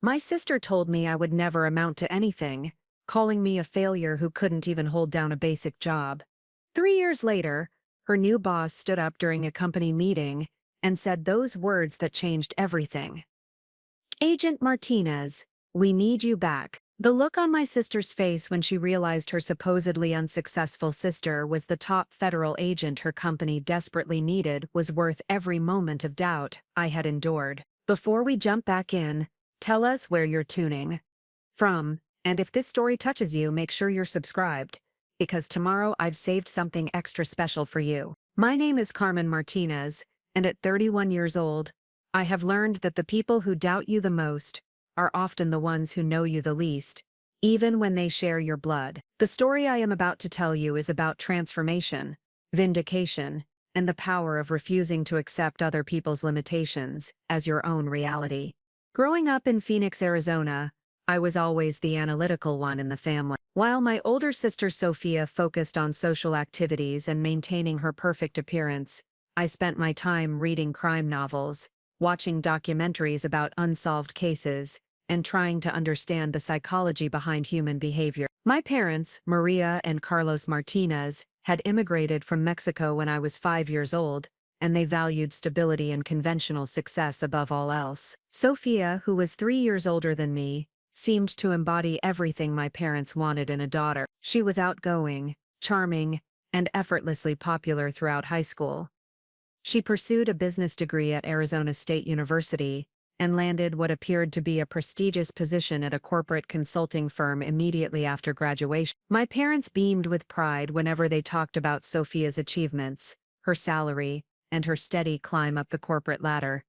My sister told me I would never amount to anything, calling me a failure who couldn't even hold down a basic job. 3 years later, her new boss stood up during a company meeting and said those words that changed everything. "Agent Martinez, we need you back." The look on my sister's face when she realized her supposedly unsuccessful sister was the top federal agent her company desperately needed was worth every moment of doubt I had endured. Before we jump back in, tell us where you're tuning from, and if this story touches you, make sure you're subscribed, because tomorrow I've saved something extra special for you. My name is Carmen Martinez, and at 31 years old, I have learned that the people who doubt you the most are often the ones who know you the least, even when they share your blood. The story I am about to tell you is about transformation, vindication, and the power of refusing to accept other people's limitations as your own reality. Growing up in Phoenix, Arizona, I was always the analytical one in the family. While my older sister Sophia focused on social activities and maintaining her perfect appearance, I spent my time reading crime novels, watching documentaries about unsolved cases, and trying to understand the psychology behind human behavior. My parents, Maria and Carlos Martinez, had immigrated from Mexico when I was 5 years old, and they valued stability and conventional success above all else. Sophia, who was 3 years older than me, seemed to embody everything my parents wanted in a daughter. She was outgoing, charming, and effortlessly popular throughout high school. She pursued a business degree at Arizona State University and landed what appeared to be a prestigious position at a corporate consulting firm immediately after graduation. My parents beamed with pride whenever they talked about Sophia's achievements, her salary, and her steady climb up the corporate ladder.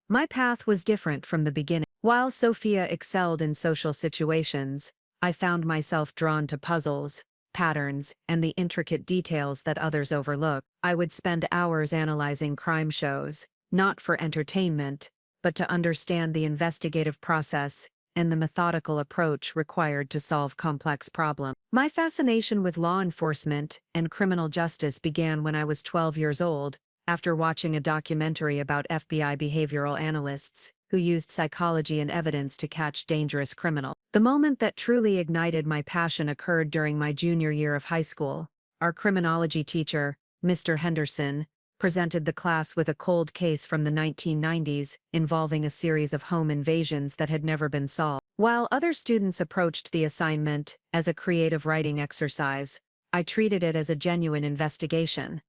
My path was different from the beginning. While Sophia excelled in social situations, I found myself drawn to puzzles, patterns, and the intricate details that others overlook. I would spend hours analyzing crime shows, not for entertainment, but to understand the investigative process and the methodical approach required to solve complex problems. My fascination with law enforcement and criminal justice began when I was 12 years old, after watching a documentary about FBI behavioral analysts who used psychology and evidence to catch dangerous criminals. The moment that truly ignited my passion occurred during my junior year of high school. Our criminology teacher, Mr. Henderson, presented the class with a cold case from the 1990s involving a series of home invasions that had never been solved. While other students approached the assignment as a creative writing exercise, I treated it as a genuine investigation.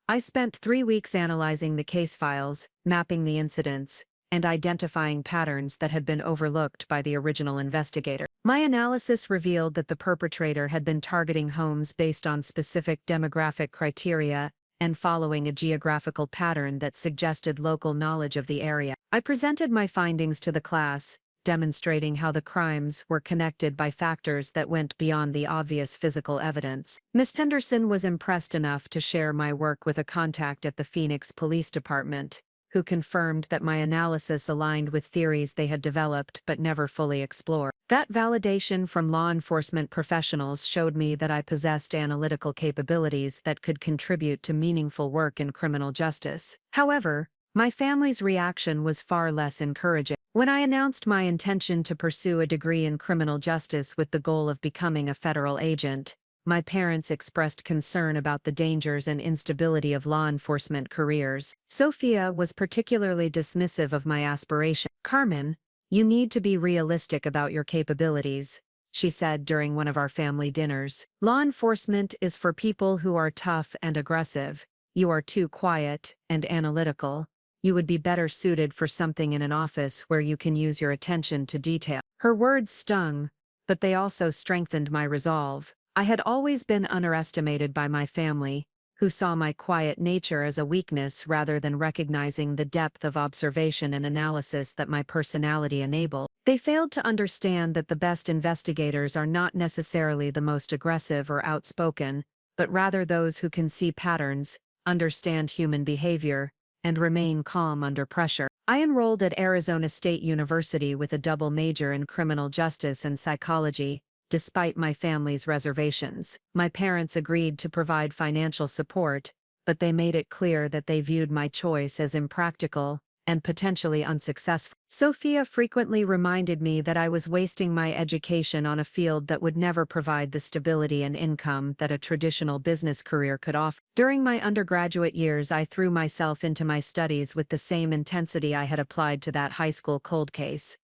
I spent 3 weeks analyzing the case files, mapping the incidents, and identifying patterns that had been overlooked by the original investigator. My analysis revealed that the perpetrator had been targeting homes based on specific demographic criteria and following a geographical pattern that suggested local knowledge of the area. I presented my findings to the class, demonstrating how the crimes were connected by factors that went beyond the obvious physical evidence. Ms. Henderson was impressed enough to share my work with a contact at the Phoenix Police Department, who confirmed that my analysis aligned with theories they had developed but never fully explored. That validation from law enforcement professionals showed me that I possessed analytical capabilities that could contribute to meaningful work in criminal justice. However, my family's reaction was far less encouraging. When I announced my intention to pursue a degree in criminal justice with the goal of becoming a federal agent, my parents expressed concern about the dangers and instability of law enforcement careers. Sophia was particularly dismissive of my aspiration. "Carmen, you need to be realistic about your capabilities," she said during one of our family dinners. "Law enforcement is for people who are tough and aggressive. You are too quiet and analytical. You would be better suited for something in an office where you can use your attention to detail." Her words stung, but they also strengthened my resolve. I had always been underestimated by my family, who saw my quiet nature as a weakness rather than recognizing the depth of observation and analysis that my personality enabled. They failed to understand that the best investigators are not necessarily the most aggressive or outspoken, but rather those who can see patterns, understand human behavior, and remain calm under pressure. I enrolled at Arizona State University with a double major in criminal justice and psychology. Despite my family's reservations, my parents agreed to provide financial support, but they made it clear that they viewed my choice as impractical and potentially unsuccessful. Sophia frequently reminded me that I was wasting my education on a field that would never provide the stability and income that a traditional business career could offer. During my undergraduate years, I threw myself into my studies with the same intensity I had applied to that high school cold case.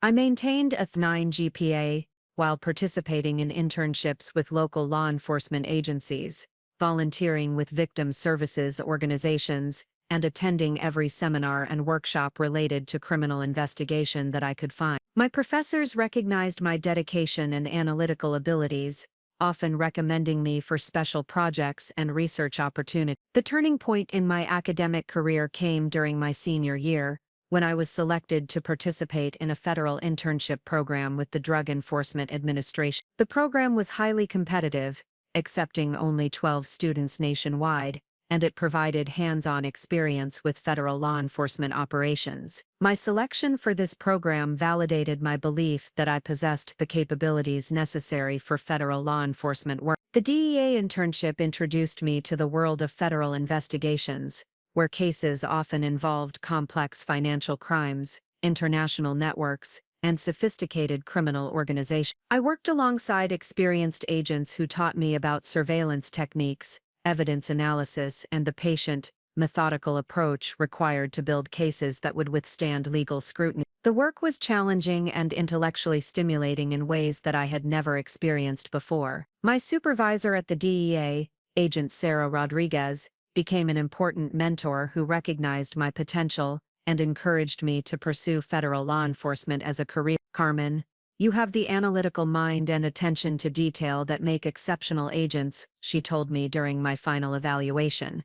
I maintained a 9 GPA while participating in internships with local law enforcement agencies, volunteering with victim services organizations, and attending every seminar and workshop related to criminal investigation that I could find. My professors recognized my dedication and analytical abilities, often recommending me for special projects and research opportunities. The turning point in my academic career came during my senior year, when I was selected to participate in a federal internship program with the Drug Enforcement Administration. The program was highly competitive, accepting only 12 students nationwide, and it provided hands-on experience with federal law enforcement operations. My selection for this program validated my belief that I possessed the capabilities necessary for federal law enforcement work. The DEA internship introduced me to the world of federal investigations, where cases often involved complex financial crimes, international networks, and sophisticated criminal organizations. I worked alongside experienced agents who taught me about surveillance techniques, evidence analysis, and the patient, methodical approach required to build cases that would withstand legal scrutiny. The work was challenging and intellectually stimulating in ways that I had never experienced before. My supervisor at the DEA, Agent Sarah Rodriguez, became an important mentor who recognized my potential and encouraged me to pursue federal law enforcement as a career. "Carmen, you have the analytical mind and attention to detail that make exceptional agents," she told me during my final evaluation.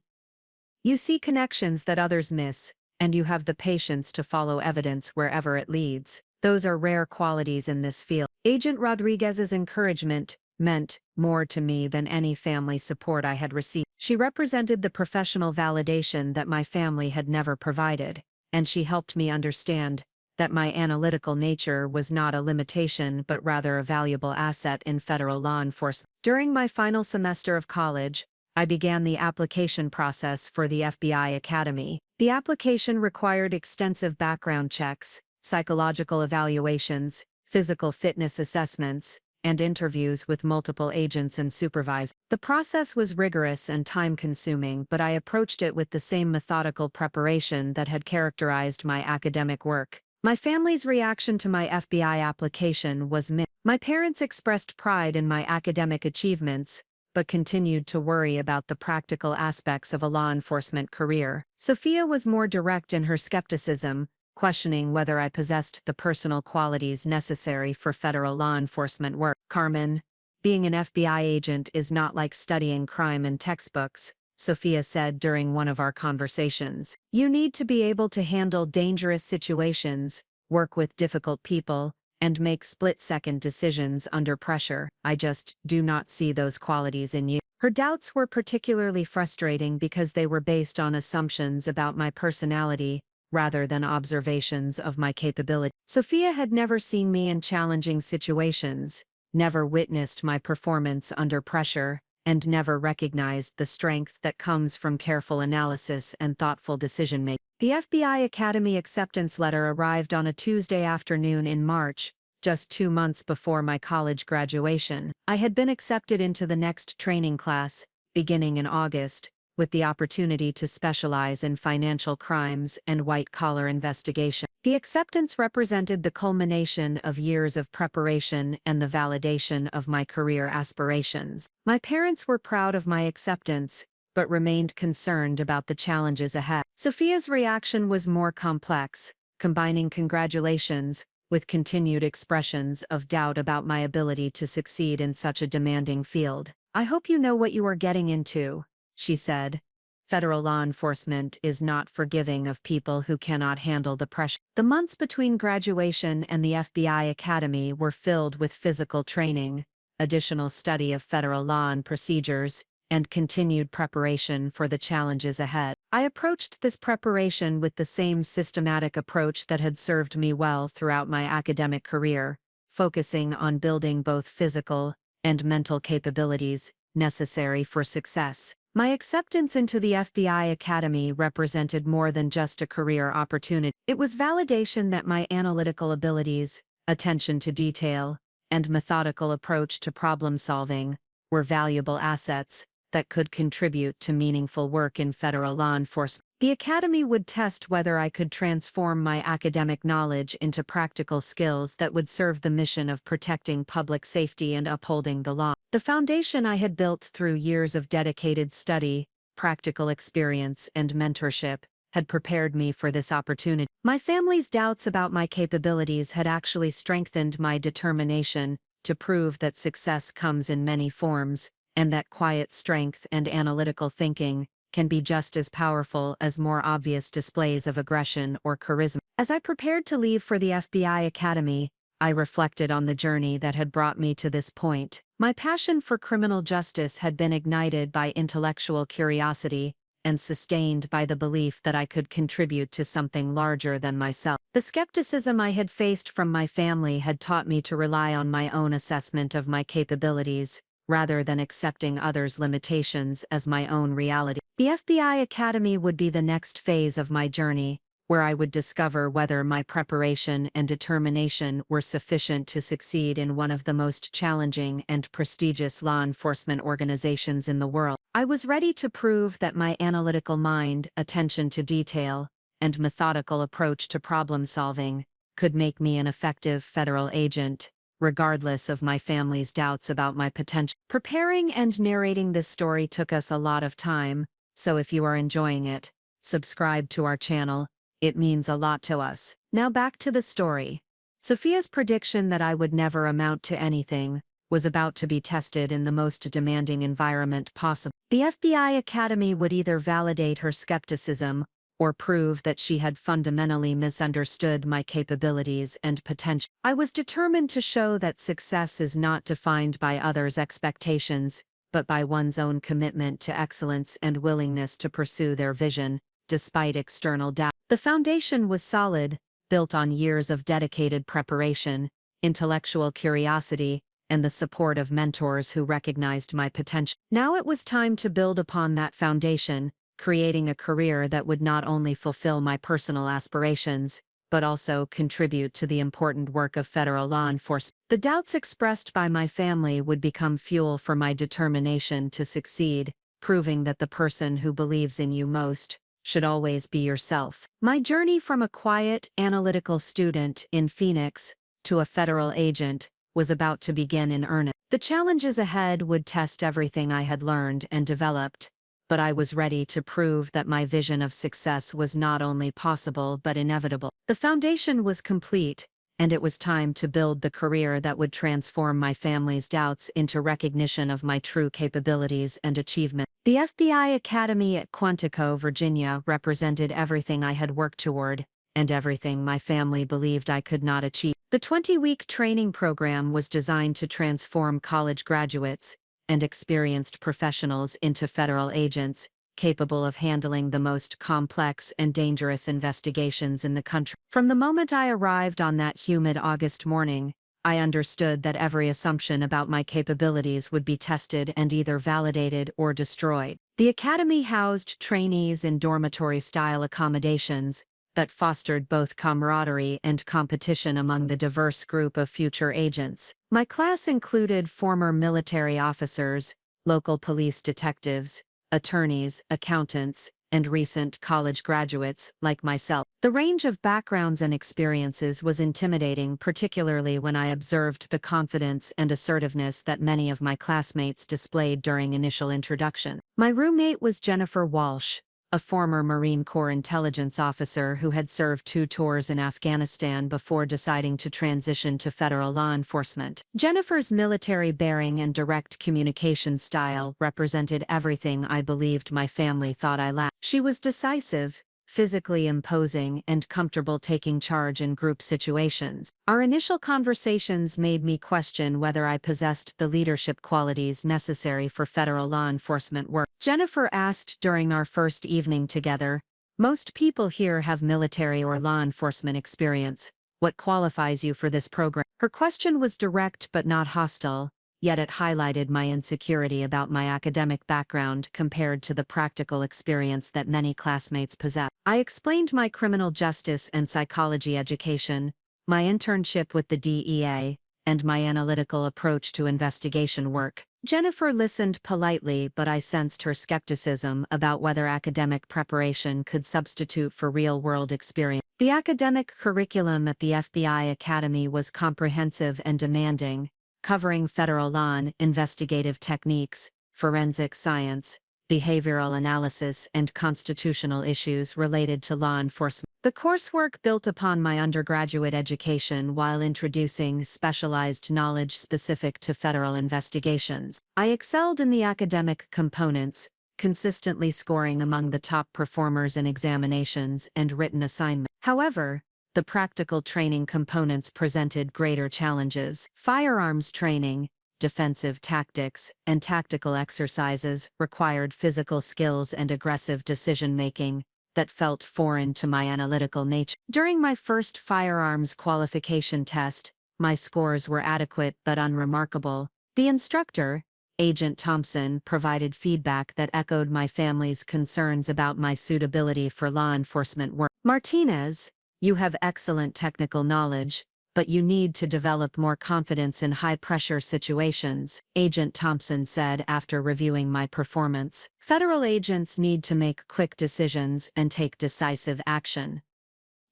"You see connections that others miss, and you have the patience to follow evidence wherever it leads. Those are rare qualities in this field." Agent Rodriguez's encouragement meant more to me than any family support I had received. She represented the professional validation that my family had never provided, and she helped me understand that my analytical nature was not a limitation but rather a valuable asset in federal law enforcement. During my final semester of college, I began the application process for the FBI Academy. The application required extensive background checks, psychological evaluations, physical fitness assessments, and interviews with multiple agents and supervisors. The process was rigorous and time-consuming, but I approached it with the same methodical preparation that had characterized my academic work. My family's reaction to my FBI application was mixed. My parents expressed pride in my academic achievements, but continued to worry about the practical aspects of a law enforcement career. Sophia was more direct in her skepticism, questioning whether I possessed the personal qualities necessary for federal law enforcement work. "Carmen, being an FBI agent is not like studying crime in textbooks," Sophia said during one of our conversations. "You need to be able to handle dangerous situations, work with difficult people, and make split-second decisions under pressure. I just do not see those qualities in you." Her doubts were particularly frustrating because they were based on assumptions about my personality rather than observations of my capability. Sophia had never seen me in challenging situations, never witnessed my performance under pressure, and never recognized the strength that comes from careful analysis and thoughtful decision-making. The FBI Academy acceptance letter arrived on a Tuesday afternoon in March, just 2 months before my college graduation. I had been accepted into the next training class, beginning in August, with the opportunity to specialize in financial crimes and white-collar investigation. The acceptance represented the culmination of years of preparation and the validation of my career aspirations. My parents were proud of my acceptance, but remained concerned about the challenges ahead. Sophia's reaction was more complex, combining congratulations with continued expressions of doubt about my ability to succeed in such a demanding field. "I hope you know what you are getting into," she said. "Federal law enforcement is not forgiving of people who cannot handle the pressure." The months between graduation and the FBI Academy were filled with physical training, additional study of federal law and procedures, and continued preparation for the challenges ahead. I approached this preparation with the same systematic approach that had served me well throughout my academic career, focusing on building both physical and mental capabilities necessary for success. My acceptance into the FBI Academy represented more than just a career opportunity. It was validation that my analytical abilities, attention to detail, and methodical approach to problem solving were valuable assets that could contribute to meaningful work in federal law enforcement. The Academy would test whether I could transform my academic knowledge into practical skills that would serve the mission of protecting public safety and upholding the law. The foundation I had built through years of dedicated study, practical experience, and mentorship had prepared me for this opportunity. My family's doubts about my capabilities had actually strengthened my determination to prove that success comes in many forms, and that quiet strength and analytical thinking can be just as powerful as more obvious displays of aggression or charisma. As I prepared to leave for the FBI Academy, I reflected on the journey that had brought me to this point. My passion for criminal justice had been ignited by intellectual curiosity and sustained by the belief that I could contribute to something larger than myself. The skepticism I had faced from my family had taught me to rely on my own assessment of my capabilities, rather than accepting others' limitations as my own reality. The FBI Academy would be the next phase of my journey, where I would discover whether my preparation and determination were sufficient to succeed in one of the most challenging and prestigious law enforcement organizations in the world. I was ready to prove that my analytical mind, attention to detail, and methodical approach to problem solving could make me an effective federal agent, regardless of my family's doubts about my potential. Preparing and narrating this story took us a lot of time, so if you are enjoying it, subscribe to our channel. It means a lot to us. Now back to the story. Sophia's prediction that I would never amount to anything was about to be tested in the most demanding environment possible. The FBI Academy would either validate her skepticism or prove that she had fundamentally misunderstood my capabilities and potential. I was determined to show that success is not defined by others' expectations, but by one's own commitment to excellence and willingness to pursue their vision, despite external doubt. The foundation was solid, built on years of dedicated preparation, intellectual curiosity, and the support of mentors who recognized my potential. Now it was time to build upon that foundation, creating a career that would not only fulfill my personal aspirations, but also contribute to the important work of federal law enforcement. The doubts expressed by my family would become fuel for my determination to succeed, proving that the person who believes in you most should always be yourself. My journey from a quiet, analytical student in Phoenix to a federal agent was about to begin in earnest. The challenges ahead would test everything I had learned and developed, but I was ready to prove that my vision of success was not only possible but inevitable. The foundation was complete, and it was time to build the career that would transform my family's doubts into recognition of my true capabilities and achievement. The FBI Academy at Quantico, Virginia, represented everything I had worked toward, and everything my family believed I could not achieve. The 20-week training program was designed to transform college graduates and experienced professionals into federal agents, capable of handling the most complex and dangerous investigations in the country. From the moment I arrived on that humid August morning, I understood that every assumption about my capabilities would be tested and either validated or destroyed. The academy housed trainees in dormitory-style accommodations that fostered both camaraderie and competition among the diverse group of future agents. My class included former military officers, local police detectives, attorneys, accountants, and recent college graduates like myself. The range of backgrounds and experiences was intimidating, particularly when I observed the confidence and assertiveness that many of my classmates displayed during initial introduction. My roommate was Jennifer Walsh, a former Marine Corps intelligence officer who had served 2 tours in Afghanistan before deciding to transition to federal law enforcement. Jennifer's military bearing and direct communication style represented everything I believed my family thought I lacked. She was decisive, physically imposing, and comfortable taking charge in group situations. Our initial conversations made me question whether I possessed the leadership qualities necessary for federal law enforcement work. Jennifer asked during our first evening together, "Most people here have military or law enforcement experience. What qualifies you for this program?" Her question was direct but not hostile, yet it highlighted my insecurity about my academic background compared to the practical experience that many classmates possess. I explained my criminal justice and psychology education, my internship with the DEA, and my analytical approach to investigation work. Jennifer listened politely, but I sensed her skepticism about whether academic preparation could substitute for real-world experience. The academic curriculum at the FBI Academy was comprehensive and demanding, covering federal law, investigative techniques, forensic science, behavioral analysis, and constitutional issues related to law enforcement. The coursework built upon my undergraduate education while introducing specialized knowledge specific to federal investigations. I excelled in the academic components, consistently scoring among the top performers in examinations and written assignments. However, the practical training components presented greater challenges. Firearms training, defensive tactics, and tactical exercises required physical skills and aggressive decision-making that felt foreign to my analytical nature. During my first firearms qualification test, my scores were adequate but unremarkable. The instructor, Agent Thompson, provided feedback that echoed my family's concerns about my suitability for law enforcement work. "Martinez, you have excellent technical knowledge, but you need to develop more confidence in high-pressure situations," Agent Thompson said after reviewing my performance. "Federal agents need to make quick decisions and take decisive action.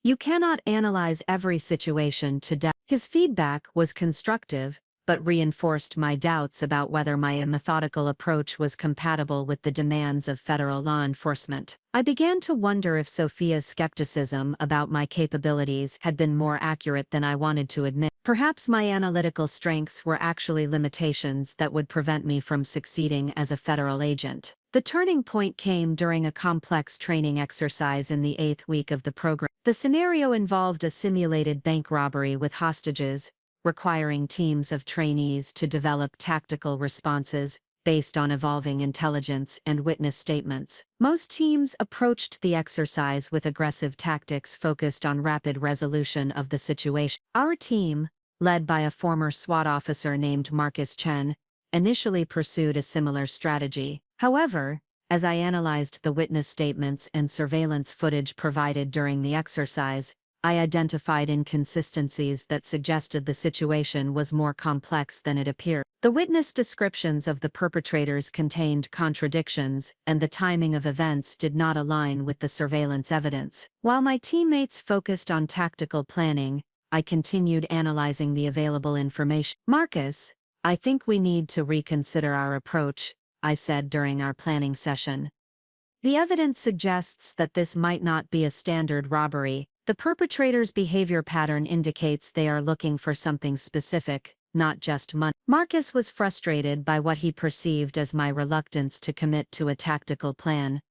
You cannot analyze every situation to death." His feedback was constructive, but reinforced my doubts about whether my methodical approach was compatible with the demands of federal law enforcement. I began to wonder if Sophia's skepticism about my capabilities had been more accurate than I wanted to admit. Perhaps my analytical strengths were actually limitations that would prevent me from succeeding as a federal agent. The turning point came during a complex training exercise in the 8th week of the program. The scenario involved a simulated bank robbery with hostages, requiring teams of trainees to develop tactical responses based on evolving intelligence and witness statements. Most teams approached the exercise with aggressive tactics focused on rapid resolution of the situation. Our team, led by a former SWAT officer named Marcus Chen, initially pursued a similar strategy. However, as I analyzed the witness statements and surveillance footage provided during the exercise, I identified inconsistencies that suggested the situation was more complex than it appeared. The witness descriptions of the perpetrators contained contradictions, and the timing of events did not align with the surveillance evidence. While my teammates focused on tactical planning, I continued analyzing the available information. "Marcus, I think we need to reconsider our approach," I said during our planning session. "The evidence suggests that this might not be a standard robbery. The perpetrator's behavior pattern indicates they are looking for something specific, not just money." Marcus was frustrated by what he perceived as my reluctance to commit to a tactical plan.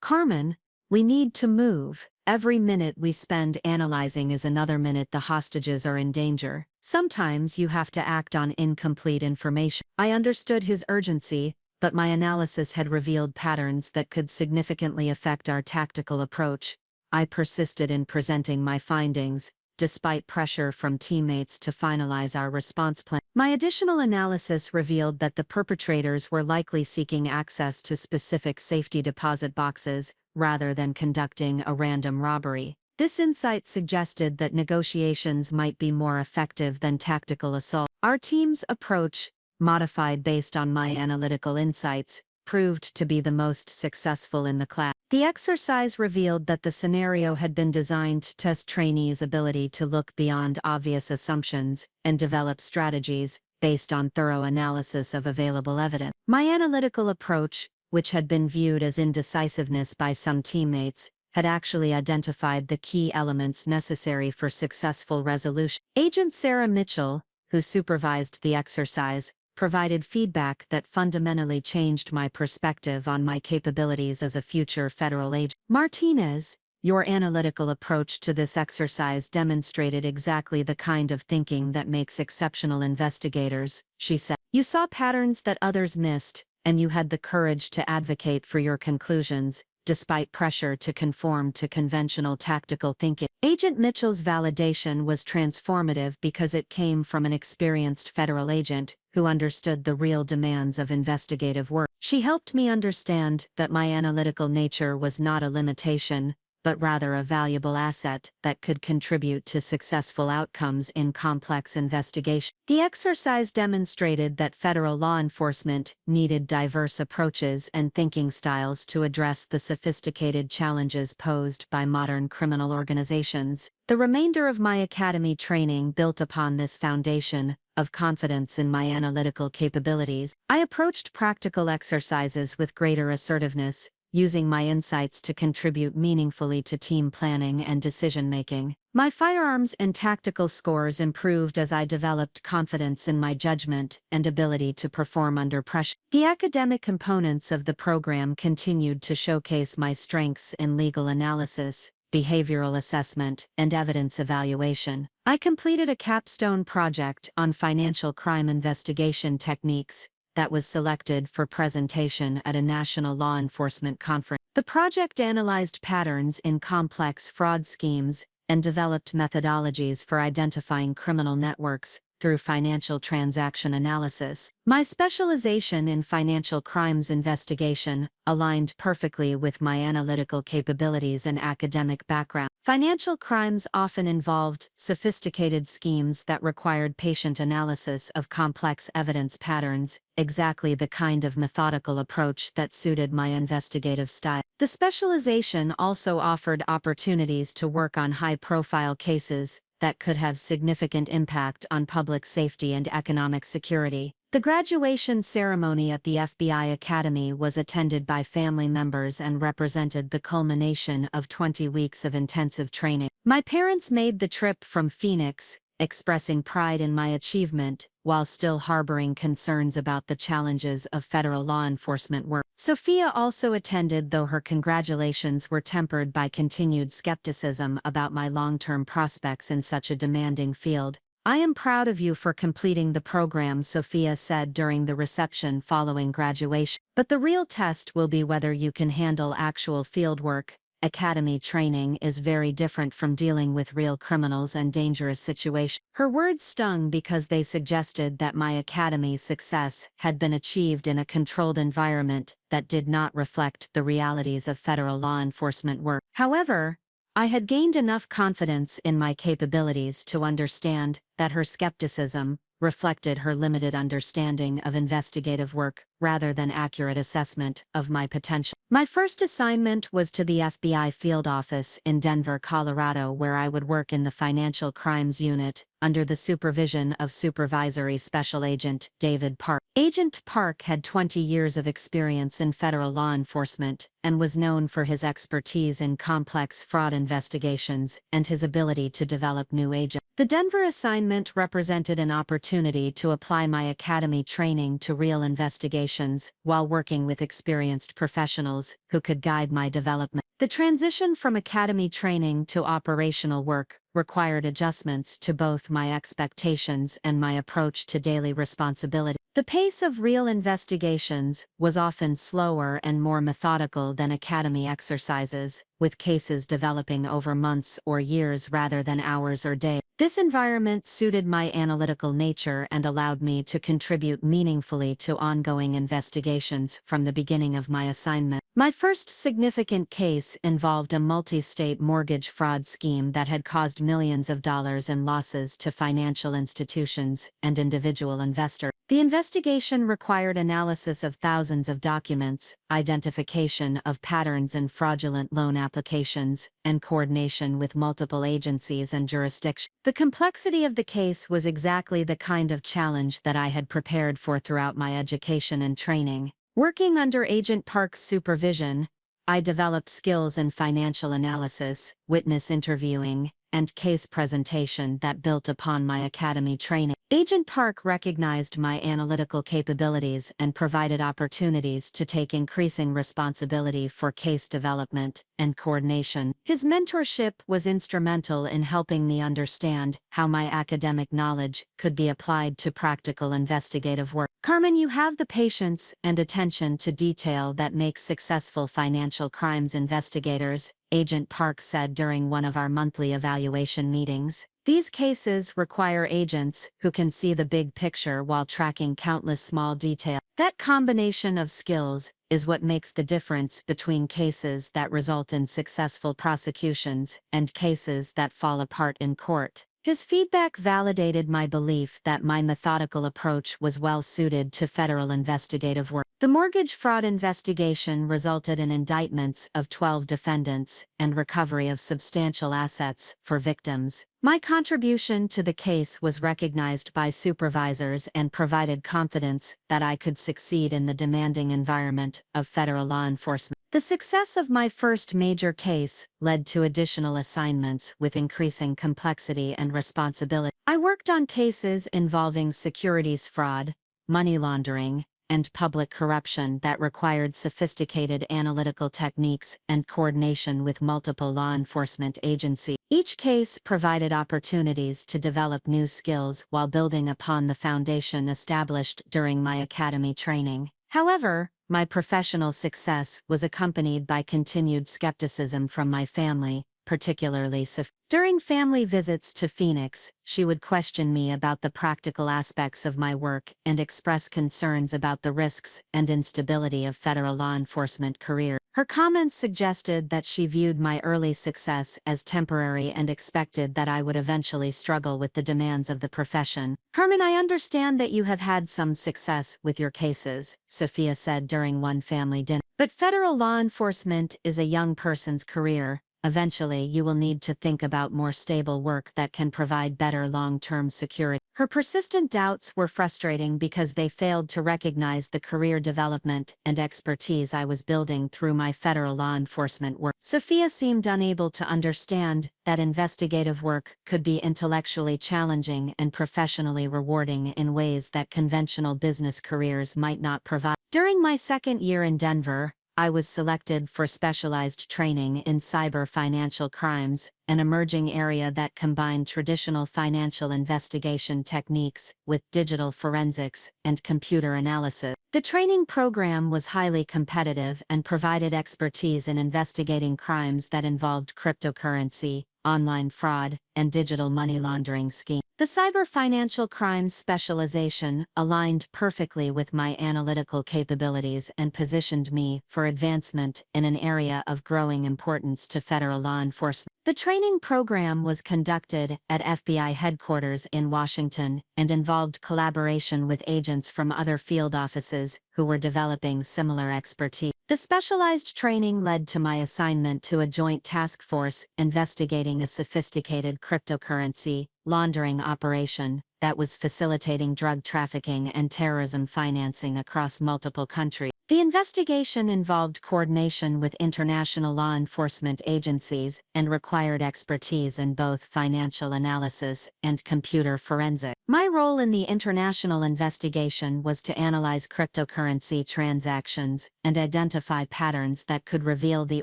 "Carmen, we need to move. Every minute we spend analyzing is another minute the hostages are in danger. Sometimes you have to act on incomplete information." I understood his urgency, but my analysis had revealed patterns that could significantly affect our tactical approach. I persisted in presenting my findings, despite pressure from teammates to finalize our response plan. My additional analysis revealed that the perpetrators were likely seeking access to specific safety deposit boxes, rather than conducting a random robbery. This insight suggested that negotiations might be more effective than tactical assault. Our team's approach, modified based on my analytical insights, proved to be the most successful in the class. The exercise revealed that the scenario had been designed to test trainees' ability to look beyond obvious assumptions and develop strategies based on thorough analysis of available evidence. My analytical approach, which had been viewed as indecisiveness by some teammates, had actually identified the key elements necessary for successful resolution. Agent Sarah Mitchell, who supervised the exercise, provided feedback that fundamentally changed my perspective on my capabilities as a future federal agent. "Martinez, your analytical approach to this exercise demonstrated exactly the kind of thinking that makes exceptional investigators," she said. "You saw patterns that others missed, and you had the courage to advocate for your conclusions, despite pressure to conform to conventional tactical thinking. Agent Mitchell's validation was transformative because it came from an experienced federal agent who understood the real demands of investigative work. She helped me understand that my analytical nature was not a limitation, but rather a valuable asset that could contribute to successful outcomes in complex investigation. The exercise demonstrated that federal law enforcement needed diverse approaches and thinking styles to address the sophisticated challenges posed by modern criminal organizations. The remainder of my academy training built upon this foundation of confidence in my analytical capabilities. I approached practical exercises with greater assertiveness, using my insights to contribute meaningfully to team planning and decision-making. My firearms and tactical scores improved as I developed confidence in my judgment and ability to perform under pressure. The academic components of the program continued to showcase my strengths in legal analysis, behavioral assessment, and evidence evaluation. I completed a capstone project on financial crime investigation techniques that was selected for presentation at a national law enforcement conference. The project analyzed patterns in complex fraud schemes and developed methodologies for identifying criminal networks through financial transaction analysis. My specialization in financial crimes investigation aligned perfectly with my analytical capabilities and academic background. Financial crimes often involved sophisticated schemes that required patient analysis of complex evidence patterns, exactly the kind of methodical approach that suited my investigative style. The specialization also offered opportunities to work on high-profile cases that could have significant impact on public safety and economic security. The graduation ceremony at the FBI Academy was attended by family members and represented the culmination of 20 weeks of intensive training. My parents made the trip from Phoenix, expressing pride in my achievement, while still harboring concerns about the challenges of federal law enforcement work. Sophia also attended, though her congratulations were tempered by continued skepticism about my long-term prospects in such a demanding field. "I am proud of you for completing the program," Sophia said during the reception following graduation. "But the real test will be whether you can handle actual fieldwork. Academy training is very different from dealing with real criminals and dangerous situations." Her words stung because they suggested that my academy success had been achieved in a controlled environment that did not reflect the realities of federal law enforcement work. However, I had gained enough confidence in my capabilities to understand that her skepticism reflected her limited understanding of investigative work rather than accurate assessment of my potential. My first assignment was to the FBI field office in Denver, Colorado, where I would work in the Financial Crimes Unit under the supervision of Supervisory Special Agent David Park. Agent Park had 20 years of experience in federal law enforcement and was known for his expertise in complex fraud investigations and his ability to develop new agents. The Denver assignment represented an opportunity to apply my academy training to real investigations while working with experienced professionals who could guide my development. The transition from academy training to operational work required adjustments to both my expectations and my approach to daily responsibility. The pace of real investigations was often slower and more methodical than academy exercises, with cases developing over months or years rather than hours or days. This environment suited my analytical nature and allowed me to contribute meaningfully to ongoing investigations from the beginning of my assignment. My first significant case involved a multi-state mortgage fraud scheme that had caused millions of dollars in losses to financial institutions and individual investors. The investigation required analysis of thousands of documents, identification of patterns in fraudulent loan applications, and coordination with multiple agencies and jurisdictions. The complexity of the case was exactly the kind of challenge that I had prepared for throughout my education and training. Working under Agent Park's supervision, I developed skills in financial analysis, witness interviewing, and case presentation that built upon my academy training. Agent Park recognized my analytical capabilities and provided opportunities to take increasing responsibility for case development and coordination. His mentorship was instrumental in helping me understand how my academic knowledge could be applied to practical investigative work. Carmen, you have the patience and attention to detail that makes successful financial crimes investigators, Agent Park said during one of our monthly evaluation meetings. These cases require agents who can see the big picture while tracking countless small details. That combination of skills is what makes the difference between cases that result in successful prosecutions and cases that fall apart in court. His feedback validated my belief that my methodical approach was well suited to federal investigative work. The mortgage fraud investigation resulted in indictments of 12 defendants and recovery of substantial assets for victims. My contribution to the case was recognized by supervisors and provided confidence that I could succeed in the demanding environment of federal law enforcement. The success of my first major case led to additional assignments with increasing complexity and responsibility. I worked on cases involving securities fraud, money laundering, and public corruption that required sophisticated analytical techniques and coordination with multiple law enforcement agencies. Each case provided opportunities to develop new skills while building upon the foundation established during my academy training. However, my professional success was accompanied by continued skepticism from my family, particularly Sophia. During family visits to Phoenix, she would question me about the practical aspects of my work and express concerns about the risks and instability of federal law enforcement career. Her comments suggested that she viewed my early success as temporary and expected that I would eventually struggle with the demands of the profession. Carmen, I understand that you have had some success with your cases, Sophia said during one family dinner. But federal law enforcement is a young person's career. Eventually, you will need to think about more stable work that can provide better long-term security. Her persistent doubts were frustrating because they failed to recognize the career development and expertise I was building through my federal law enforcement work. Sophia seemed unable to understand that investigative work could be intellectually challenging and professionally rewarding in ways that conventional business careers might not provide. During my second year in Denver, I was selected for specialized training in cyber financial crimes, an emerging area that combined traditional financial investigation techniques with digital forensics and computer analysis. The training program was highly competitive and provided expertise in investigating crimes that involved cryptocurrency, online fraud, and digital money laundering schemes. The cyber financial crimes specialization aligned perfectly with my analytical capabilities and positioned me for advancement in an area of growing importance to federal law enforcement. The training program was conducted at FBI headquarters in Washington and involved collaboration with agents from other field offices who were developing similar expertise. The specialized training led to my assignment to a joint task force investigating a sophisticated cryptocurrency laundering operation that was facilitating drug trafficking and terrorism financing across multiple countries. The investigation involved coordination with international law enforcement agencies and required expertise in both financial analysis and computer forensics. My role in the international investigation was to analyze cryptocurrency transactions and identify patterns that could reveal the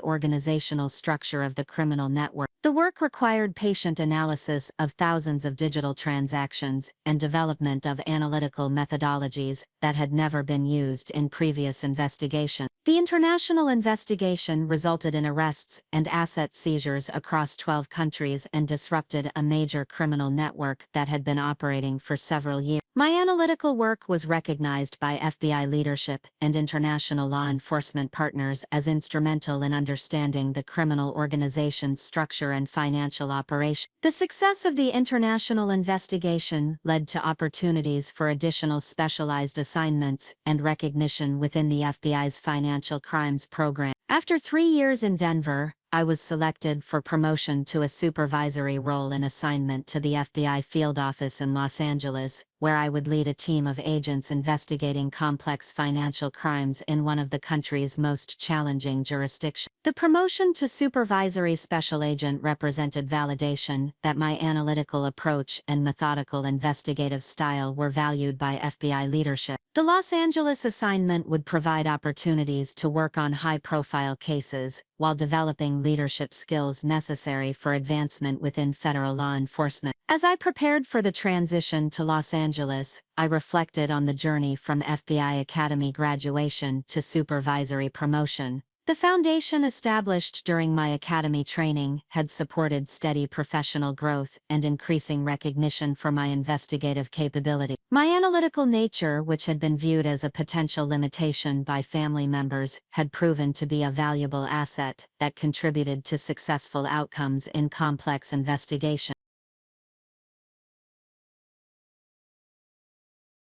organizational structure of the criminal network. The work required patient analysis of thousands of digital transactions and development of analytical methodologies that had never been used in previous investigations. The international investigation resulted in arrests and asset seizures across 12 countries and disrupted a major criminal network that had been operating for several years. My analytical work was recognized by FBI leadership and international law enforcement partners as instrumental in understanding the criminal organization's structure and financial operation. The success of the international investigation led to opportunities for additional specialized assignments and recognition within the FBI's financial crimes program. After 3 years in Denver, I was selected for promotion to a supervisory role and assignment to the FBI field office in Los Angeles, where I would lead a team of agents investigating complex financial crimes in one of the country's most challenging jurisdictions. The promotion to supervisory special agent represented validation that my analytical approach and methodical investigative style were valued by FBI leadership. The Los Angeles assignment would provide opportunities to work on high-profile cases, while developing leadership skills necessary for advancement within federal law enforcement. As I prepared for the transition to Los Angeles, Angeles, I reflected on the journey from FBI Academy graduation to supervisory promotion. The foundation established during my academy training had supported steady professional growth and increasing recognition for my investigative capability. My analytical nature, which had been viewed as a potential limitation by family members, had proven to be a valuable asset that contributed to successful outcomes in complex investigations.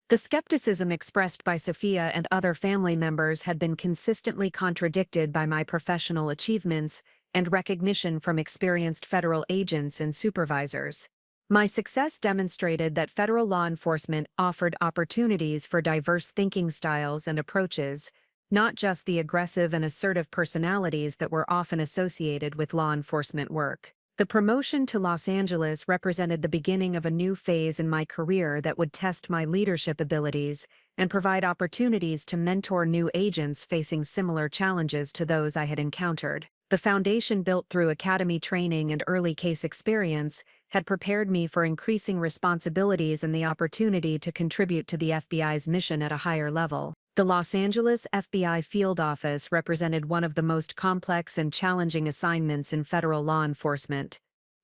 The skepticism expressed by Sophia and other family members had been consistently contradicted by my professional achievements and recognition from experienced federal agents and supervisors. My success demonstrated that federal law enforcement offered opportunities for diverse thinking styles and approaches, not just the aggressive and assertive personalities that were often associated with law enforcement work. The promotion to Los Angeles represented the beginning of a new phase in my career that would test my leadership abilities and provide opportunities to mentor new agents facing similar challenges to those I had encountered. The foundation built through academy training and early case experience had prepared me for increasing responsibilities and the opportunity to contribute to the FBI's mission at a higher level. The Los Angeles FBI field office represented one of the most complex and challenging assignments in federal law enforcement,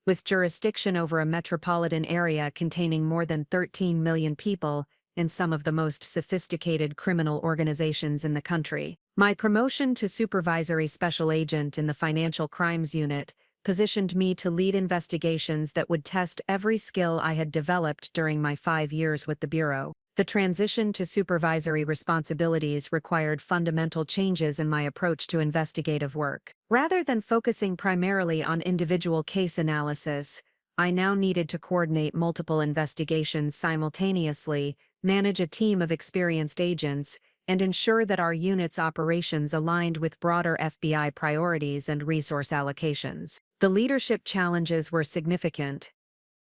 with jurisdiction over a metropolitan area containing more than 13 million people and some of the most sophisticated criminal organizations in the country. My promotion to supervisory special agent in the Financial Crimes Unit positioned me to lead investigations that would test every skill I had developed during my 5 years with the Bureau. The transition to supervisory responsibilities required fundamental changes in my approach to investigative work. Rather than focusing primarily on individual case analysis, I now needed to coordinate multiple investigations simultaneously, manage a team of experienced agents, and ensure that our unit's operations aligned with broader FBI priorities and resource allocations. The leadership challenges were significant,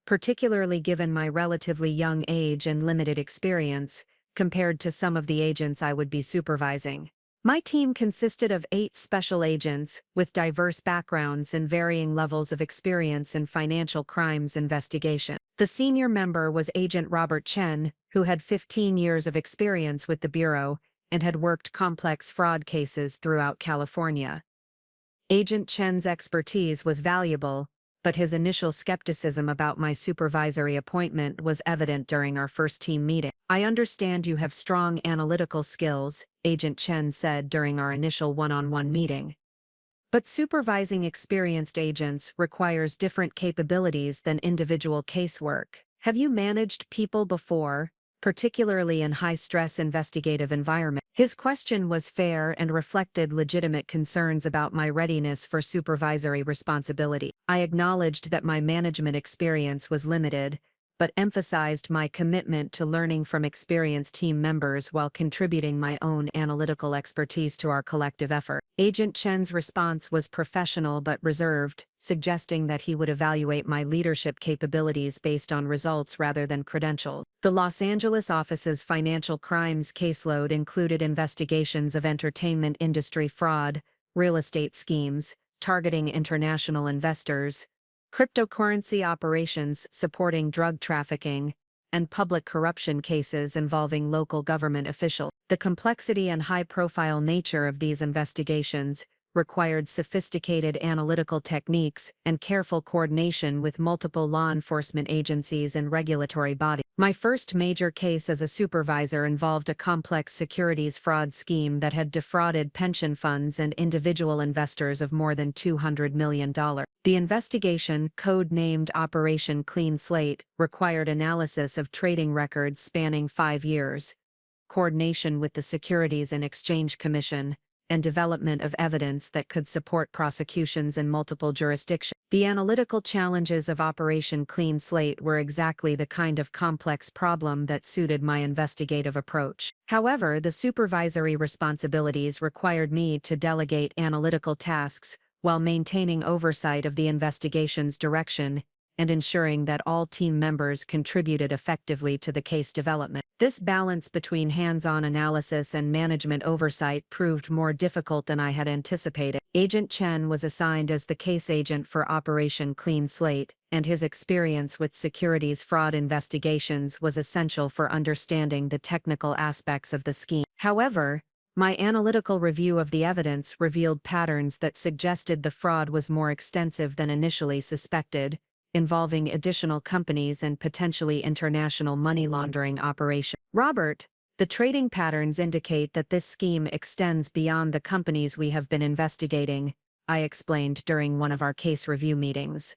particularly given my relatively young age and limited experience, compared to some of the agents I would be supervising. My team consisted of 8 special agents, with diverse backgrounds and varying levels of experience in financial crimes investigation. The senior member was Agent Robert Chen, who had 15 years of experience with the Bureau and had worked complex fraud cases throughout California. Agent Chen's expertise was valuable, but his initial skepticism about my supervisory appointment was evident during our first team meeting. "I understand you have strong analytical skills," Agent Chen said during our initial one-on-one meeting. "But supervising experienced agents requires different capabilities than individual casework. Have you managed people before, particularly in high-stress investigative environments?" His question was fair and reflected legitimate concerns about my readiness for supervisory responsibility. I acknowledged that my management experience was limited, but emphasized my commitment to learning from experienced team members while contributing my own analytical expertise to our collective effort. Agent Chen's response was professional but reserved, suggesting that he would evaluate my leadership capabilities based on results rather than credentials. The Los Angeles office's financial crimes caseload included investigations of entertainment industry fraud, real estate schemes, targeting international investors, cryptocurrency operations supporting drug trafficking, and public corruption cases involving local government officials. The complexity and high-profile nature of these investigations required sophisticated analytical techniques and careful coordination with multiple law enforcement agencies and regulatory bodies. My first major case as a supervisor involved a complex securities fraud scheme that had defrauded pension funds and individual investors of more than $200 million. The investigation, code-named Operation Clean Slate, required analysis of trading records spanning 5 years, coordination with the Securities and Exchange Commission, and development of evidence that could support prosecutions in multiple jurisdictions. The analytical challenges of Operation Clean Slate were exactly the kind of complex problem that suited my investigative approach. However, the supervisory responsibilities required me to delegate analytical tasks while maintaining oversight of the investigation's direction and ensuring that all team members contributed effectively to the case development. This balance between hands-on analysis and management oversight proved more difficult than I had anticipated. Agent Chen was assigned as the case agent for Operation Clean Slate, and his experience with securities fraud investigations was essential for understanding the technical aspects of the scheme. However, my analytical review of the evidence revealed patterns that suggested the fraud was more extensive than initially suspected, involving additional companies and potentially international money laundering operations. Robert, the trading patterns indicate that this scheme extends beyond the companies we have been investigating, I explained during one of our case review meetings.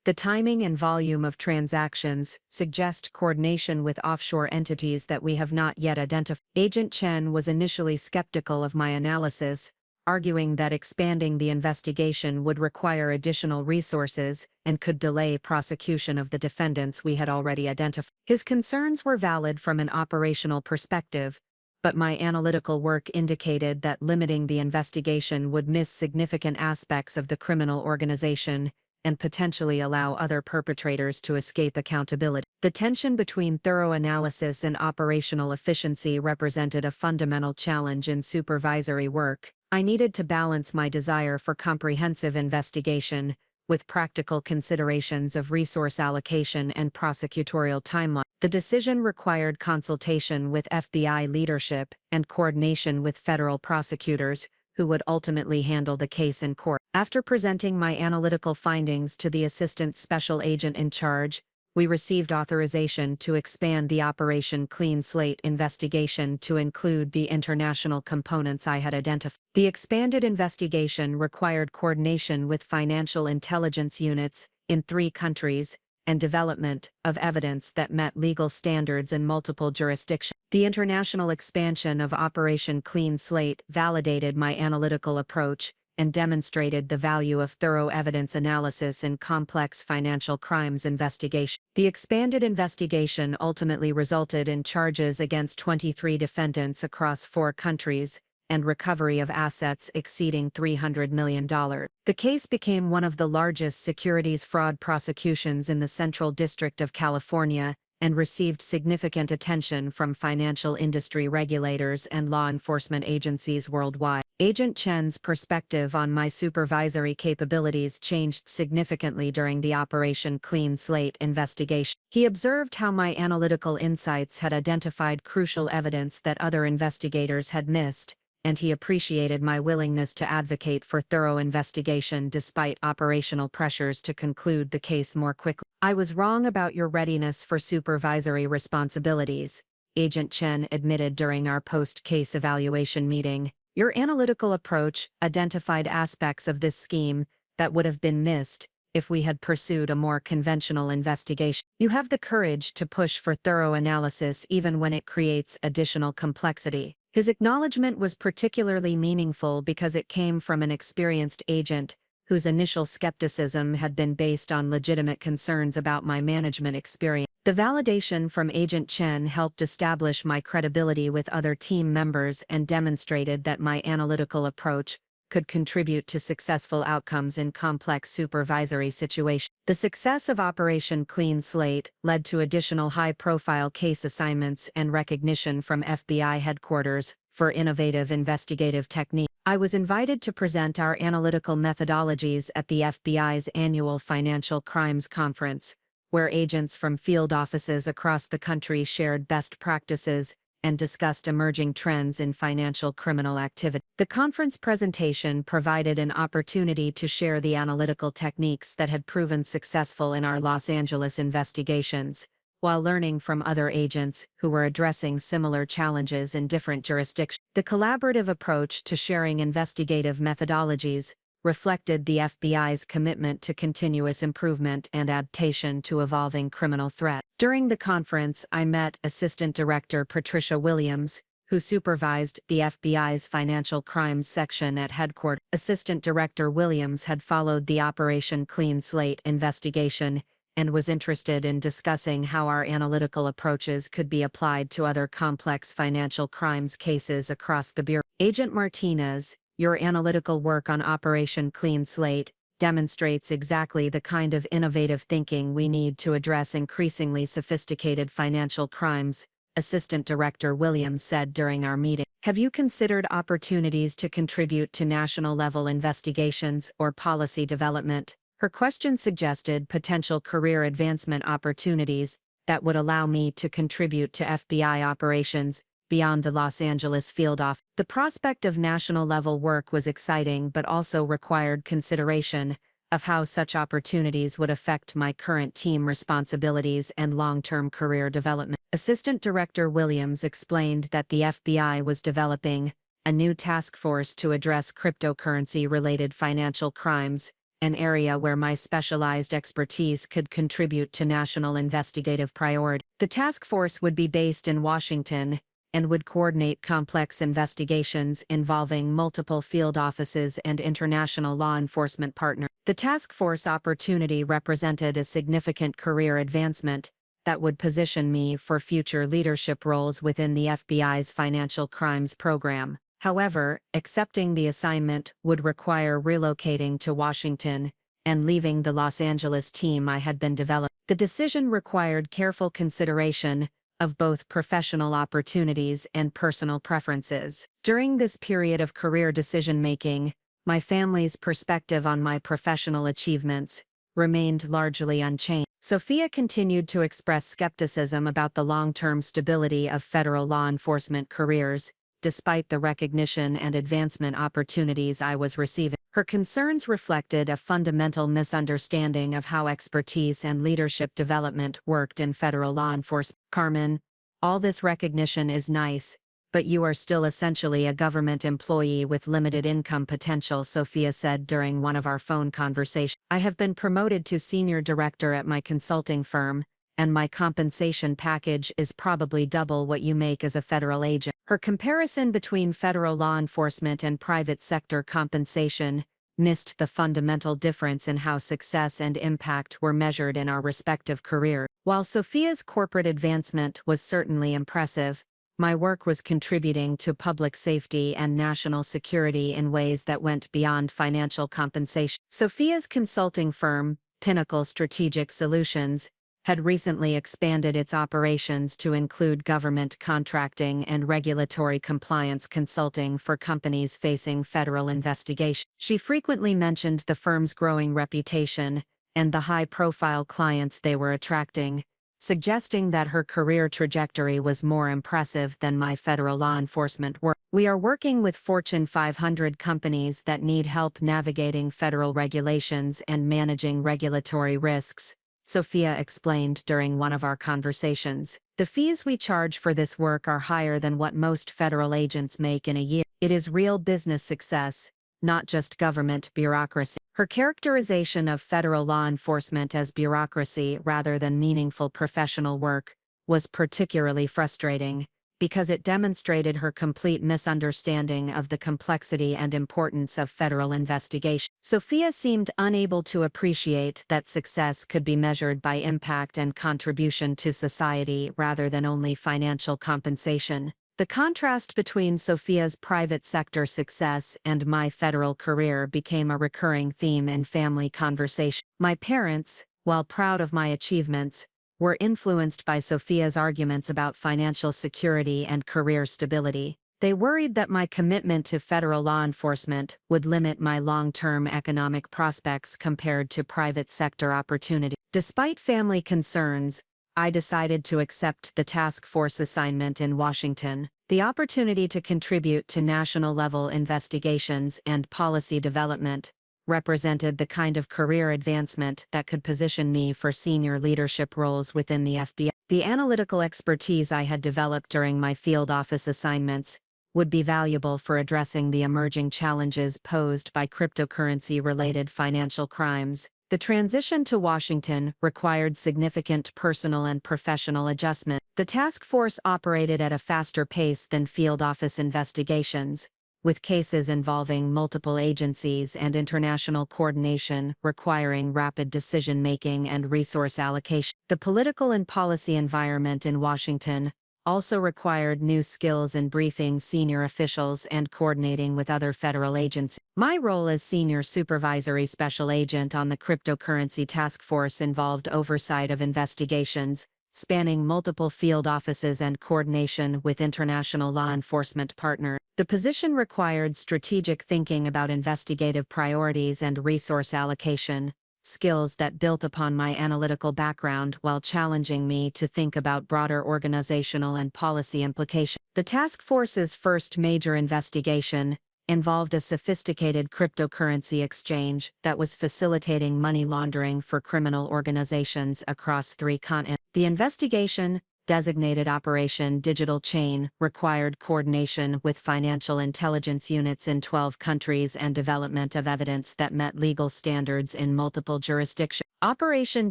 The timing and volume of transactions suggest coordination with offshore entities that we have not yet identified. Agent Chen was initially skeptical of my analysis, arguing that expanding the investigation would require additional resources and could delay prosecution of the defendants we had already identified. His concerns were valid from an operational perspective, but my analytical work indicated that limiting the investigation would miss significant aspects of the criminal organization and potentially allow other perpetrators to escape accountability. The tension between thorough analysis and operational efficiency represented a fundamental challenge in supervisory work. I needed to balance my desire for comprehensive investigation with practical considerations of resource allocation and prosecutorial timeline. The decision required consultation with FBI leadership and coordination with federal prosecutors, who would ultimately handle the case in court. After presenting my analytical findings to the assistant special agent in charge, we received authorization to expand the Operation Clean Slate investigation to include the international components I had identified. The expanded investigation required coordination with financial intelligence units in 3 countries and development of evidence that met legal standards in multiple jurisdictions. The international expansion of Operation Clean Slate validated my analytical approach and demonstrated the value of thorough evidence analysis in complex financial crimes investigation. The expanded investigation ultimately resulted in charges against 23 defendants across 4 countries and recovery of assets exceeding $300 million. The case became one of the largest securities fraud prosecutions in the Central District of California and received significant attention from financial industry regulators and law enforcement agencies worldwide. Agent Chen's perspective on my supervisory capabilities changed significantly during the Operation Clean Slate investigation. He observed how my analytical insights had identified crucial evidence that other investigators had missed, and he appreciated my willingness to advocate for thorough investigation despite operational pressures to conclude the case more quickly. I was wrong about your readiness for supervisory responsibilities, Agent Chen admitted during our post-case evaluation meeting. Your analytical approach identified aspects of this scheme that would have been missed if we had pursued a more conventional investigation. You have the courage to push for thorough analysis even when it creates additional complexity. His acknowledgement was particularly meaningful because it came from an experienced agent whose initial skepticism had been based on legitimate concerns about my management experience. The validation from Agent Chen helped establish my credibility with other team members and demonstrated that my analytical approach could contribute to successful outcomes in complex supervisory situations. The success of Operation Clean Slate led to additional high-profile case assignments and recognition from FBI headquarters for innovative investigative techniques. I was invited to present our analytical methodologies at the FBI's annual Financial Crimes Conference, where agents from field offices across the country shared best practices and discussed emerging trends in financial criminal activity. The conference presentation provided an opportunity to share the analytical techniques that had proven successful in our Los Angeles investigations, while learning from other agents who were addressing similar challenges in different jurisdictions. The collaborative approach to sharing investigative methodologies reflected the FBI's commitment to continuous improvement and adaptation to evolving criminal threats. During the conference, I met Assistant Director Patricia Williams, who supervised the FBI's Financial Crimes section at headquarters. Assistant Director Williams had followed the Operation Clean Slate investigation and was interested in discussing how our analytical approaches could be applied to other complex financial crimes cases across the Bureau. Agent Martinez, your analytical work on Operation Clean Slate demonstrates exactly the kind of innovative thinking we need to address increasingly sophisticated financial crimes, Assistant Director Williams said during our meeting. Have you considered opportunities to contribute to national-level investigations or policy development? Her question suggested potential career advancement opportunities that would allow me to contribute to FBI operations beyond the Los Angeles field office. The prospect of national-level work was exciting but also required consideration of how such opportunities would affect my current team responsibilities and long-term career development. Assistant Director Williams explained that the FBI was developing a new task force to address cryptocurrency-related financial crimes, an area where my specialized expertise could contribute to national investigative priority. The task force would be based in Washington and would coordinate complex investigations involving multiple field offices and international law enforcement partners. The task force opportunity represented a significant career advancement that would position me for future leadership roles within the FBI's financial crimes program. However, accepting the assignment would require relocating to Washington and leaving the Los Angeles team I had been developing. The decision required careful consideration of both professional opportunities and personal preferences. During this period of career decision-making, my family's perspective on my professional achievements remained largely unchanged. Sophia continued to express skepticism about the long-term stability of federal law enforcement careers, despite the recognition and advancement opportunities I was receiving. Her concerns reflected a fundamental misunderstanding of how expertise and leadership development worked in federal law enforcement. Carmen, all this recognition is nice, but you are still essentially a government employee with limited income potential, Sophia said during one of our phone conversations. I have been promoted to senior director at my consulting firm, and my compensation package is probably double what you make as a federal agent. Her comparison between federal law enforcement and private sector compensation missed the fundamental difference in how success and impact were measured in our respective careers. While Sophia's corporate advancement was certainly impressive, my work was contributing to public safety and national security in ways that went beyond financial compensation. Sophia's consulting firm, Pinnacle Strategic Solutions, had recently expanded its operations to include government contracting and regulatory compliance consulting for companies facing federal investigation. She frequently mentioned the firm's growing reputation and the high-profile clients they were attracting, suggesting that her career trajectory was more impressive than my federal law enforcement work. We are working with Fortune 500 companies that need help navigating federal regulations and managing regulatory risks, Sophia explained during one of our conversations. The fees we charge for this work are higher than what most federal agents make in a year. It is real business success, not just government bureaucracy. Her characterization of federal law enforcement as bureaucracy rather than meaningful professional work was particularly frustrating, because it demonstrated her complete misunderstanding of the complexity and importance of federal investigation. Sophia seemed unable to appreciate that success could be measured by impact and contribution to society rather than only financial compensation. The contrast between Sophia's private sector success and my federal career became a recurring theme in family conversation. My parents, while proud of my achievements, were influenced by Sophia's arguments about financial security and career stability. They worried that my commitment to federal law enforcement would limit my long-term economic prospects compared to private sector opportunity. Despite family concerns, I decided to accept the task force assignment in Washington. The opportunity to contribute to national-level investigations and policy development represented the kind of career advancement that could position me for senior leadership roles within the FBI. The analytical expertise I had developed during my field office assignments would be valuable for addressing the emerging challenges posed by cryptocurrency-related financial crimes. The transition to Washington required significant personal and professional adjustment. The task force operated at a faster pace than field office investigations, with cases involving multiple agencies and international coordination requiring rapid decision-making and resource allocation. The political and policy environment in Washington also required new skills in briefing senior officials and coordinating with other federal agencies. My role as Senior Supervisory Special Agent on the Cryptocurrency Task Force involved oversight of investigations, spanning multiple field offices and coordination with international law enforcement partners. The position required strategic thinking about investigative priorities and resource allocation, skills that built upon my analytical background while challenging me to think about broader organizational and policy implications. The task force's first major investigation involved a sophisticated cryptocurrency exchange that was facilitating money laundering for criminal organizations across 3 continents. The investigation, designated Operation Digital Chain, required coordination with financial intelligence units in 12 countries and development of evidence that met legal standards in multiple jurisdictions. Operation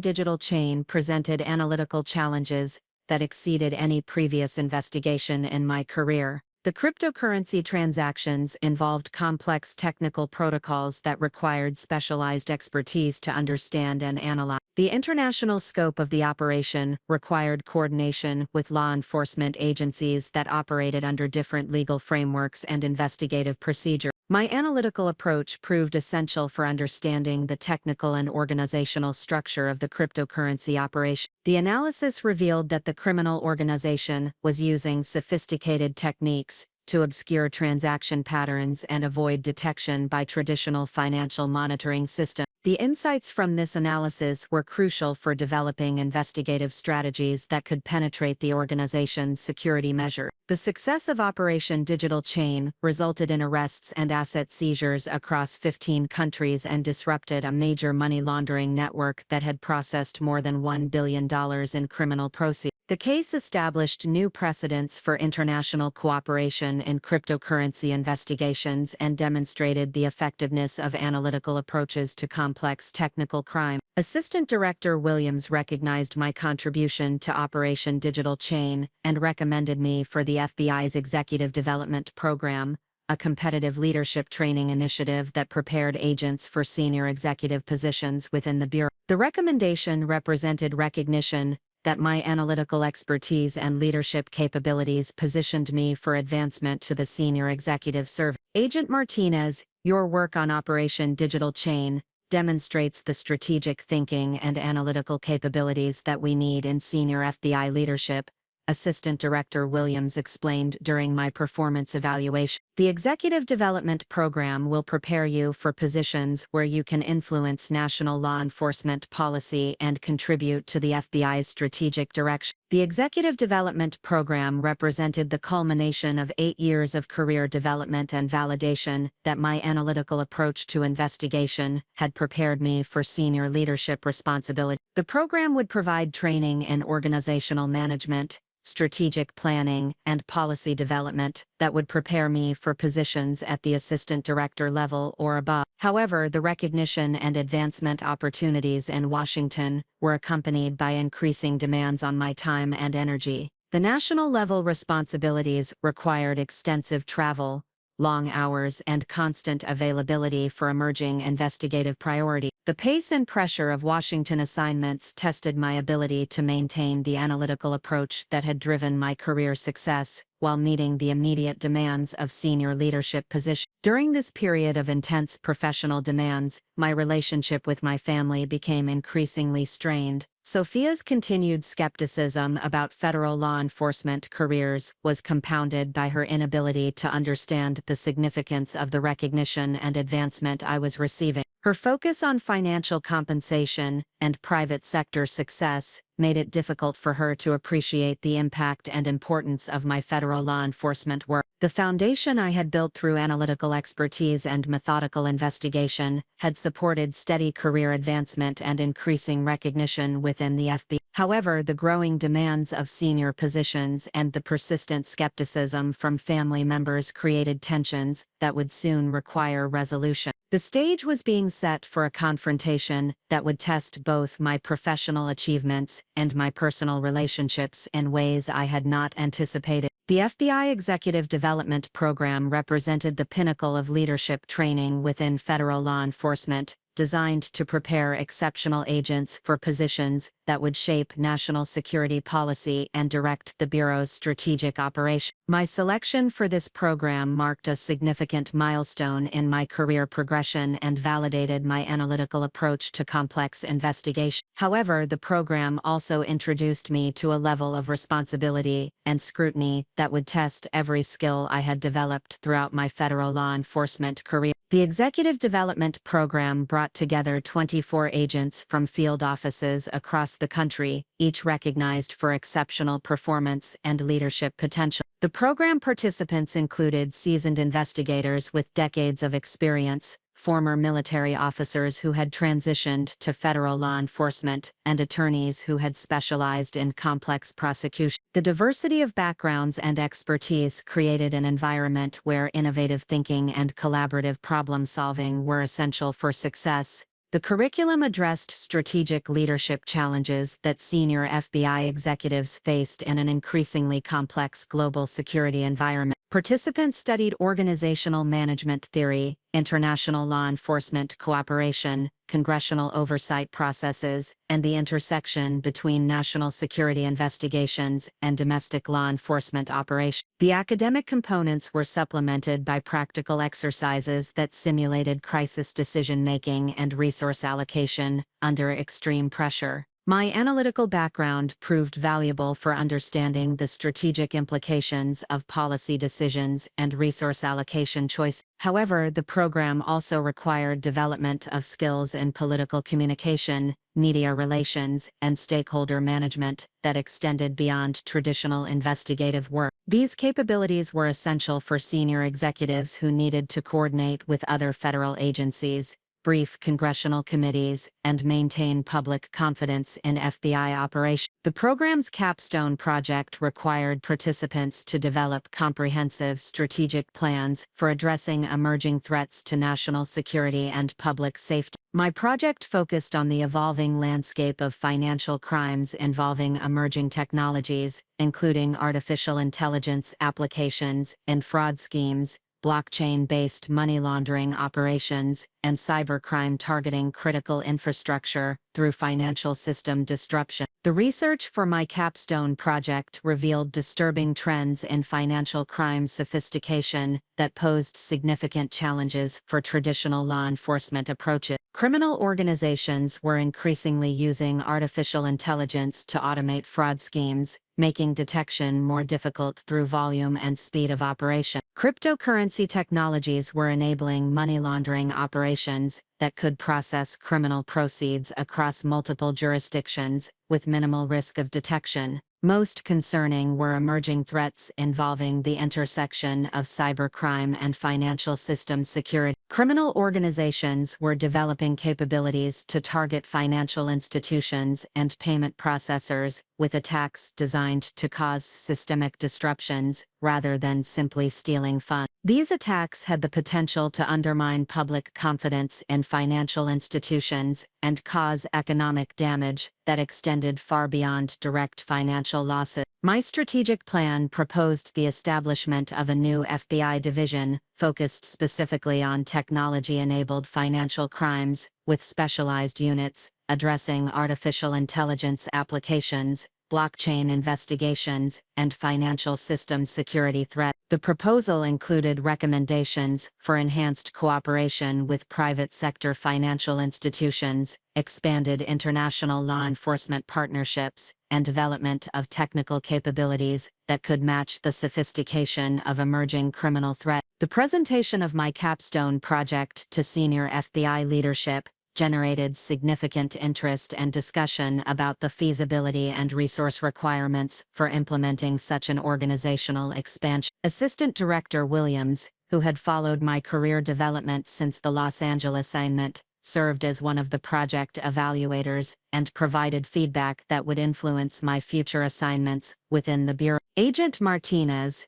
Digital Chain presented analytical challenges that exceeded any previous investigation in my career. The cryptocurrency transactions involved complex technical protocols that required specialized expertise to understand and analyze. The international scope of the operation required coordination with law enforcement agencies that operated under different legal frameworks and investigative procedures. My analytical approach proved essential for understanding the technical and organizational structure of the cryptocurrency operation. The analysis revealed that the criminal organization was using sophisticated techniques to obscure transaction patterns and avoid detection by traditional financial monitoring systems. The insights from this analysis were crucial for developing investigative strategies that could penetrate the organization's security measures. The success of Operation Digital Chain resulted in arrests and asset seizures across 15 countries and disrupted a major money laundering network that had processed more than $1 billion in criminal proceeds. The case established new precedents for international cooperation in cryptocurrency investigations and demonstrated the effectiveness of analytical approaches to complex technical crime. Assistant Director Williams recognized my contribution to Operation Digital Chain and recommended me for the FBI's Executive Development Program, a competitive leadership training initiative that prepared agents for senior executive positions within the Bureau. The recommendation represented recognition that my analytical expertise and leadership capabilities positioned me for advancement to the senior executive service. Agent Martinez, your work on Operation Digital Chain demonstrates the strategic thinking and analytical capabilities that we need in senior FBI leadership, Assistant Director Williams explained during my performance evaluation. The Executive Development Program will prepare you for positions where you can influence national law enforcement policy and contribute to the FBI's strategic direction. The Executive Development Program represented the culmination of 8 years of career development and validation that my analytical approach to investigation had prepared me for senior leadership responsibility. The program would provide training in organizational management, strategic planning, and policy development that would prepare me for positions at the assistant director level or above. However, the recognition and advancement opportunities in Washington were accompanied by increasing demands on my time and energy. The national-level responsibilities required extensive travel, long hours, and constant availability for emerging investigative priorities. The pace and pressure of Washington assignments tested my ability to maintain the analytical approach that had driven my career success while meeting the immediate demands of senior leadership positions. During this period of intense professional demands, my relationship with my family became increasingly strained. Sophia's continued skepticism about federal law enforcement careers was compounded by her inability to understand the significance of the recognition and advancement I was receiving. Her focus on financial compensation and private sector success made it difficult for her to appreciate the impact and importance of my federal law enforcement work. The foundation I had built through analytical expertise and methodical investigation had supported steady career advancement and increasing recognition within the FBI. However, the growing demands of senior positions and the persistent skepticism from family members created tensions that would soon require resolution. The stage was being set for a confrontation that would test both my professional achievements and my personal relationships in ways I had not anticipated. The FBI Executive Development Program represented the pinnacle of leadership training within federal law enforcement, designed to prepare exceptional agents for positions that would shape national security policy and direct the Bureau's strategic operation. My selection for this program marked a significant milestone in my career progression and validated my analytical approach to complex investigation. However, the program also introduced me to a level of responsibility and scrutiny that would test every skill I had developed throughout my federal law enforcement career. The Executive Development Program brought together 24 agents from field offices across the country, each recognized for exceptional performance and leadership potential. The program participants included seasoned investigators with decades of experience, former military officers who had transitioned to federal law enforcement, and attorneys who had specialized in complex prosecution. The diversity of backgrounds and expertise created an environment where innovative thinking and collaborative problem-solving were essential for success. The curriculum addressed strategic leadership challenges that senior FBI executives faced in an increasingly complex global security environment. Participants studied organizational management theory, international law enforcement cooperation, congressional oversight processes, and the intersection between national security investigations and domestic law enforcement operations. The academic components were supplemented by practical exercises that simulated crisis decision-making and resource allocation under extreme pressure. My analytical background proved valuable for understanding the strategic implications of policy decisions and resource allocation choice. However, the program also required development of skills in political communication, media relations, and stakeholder management that extended beyond traditional investigative work. These capabilities were essential for senior executives who needed to coordinate with other federal agencies, brief congressional committees, and maintain public confidence in FBI operations. The program's capstone project required participants to develop comprehensive strategic plans for addressing emerging threats to national security and public safety. My project focused on the evolving landscape of financial crimes involving emerging technologies, including artificial intelligence applications and fraud schemes, blockchain-based money laundering operations, and cybercrime targeting critical infrastructure through financial system disruption. The research for my capstone project revealed disturbing trends in financial crime sophistication that posed significant challenges for traditional law enforcement approaches. Criminal organizations were increasingly using artificial intelligence to automate fraud schemes, making detection more difficult through volume and speed of operation. Cryptocurrency technologies were enabling money laundering operations that could process criminal proceeds across multiple jurisdictions with minimal risk of detection. Most concerning were emerging threats involving the intersection of cybercrime and financial system security. Criminal organizations were developing capabilities to target financial institutions and payment processors with attacks designed to cause systemic disruptions rather than simply stealing funds. These attacks had the potential to undermine public confidence in financial institutions and cause economic damage that extended far beyond direct financial losses. My strategic plan proposed the establishment of a new FBI division focused specifically on technology-enabled financial crimes, with specialized units addressing artificial intelligence applications, blockchain investigations, and financial system security threats. The proposal included recommendations for enhanced cooperation with private sector financial institutions, expanded international law enforcement partnerships, and development of technical capabilities that could match the sophistication of emerging criminal threats. The presentation of my capstone project to senior FBI leadership generated significant interest and discussion about the feasibility and resource requirements for implementing such an organizational expansion. Assistant Director Williams, who had followed my career development since the Los Angeles assignment, served as one of the project evaluators and provided feedback that would influence my future assignments within the Bureau. Agent Martinez,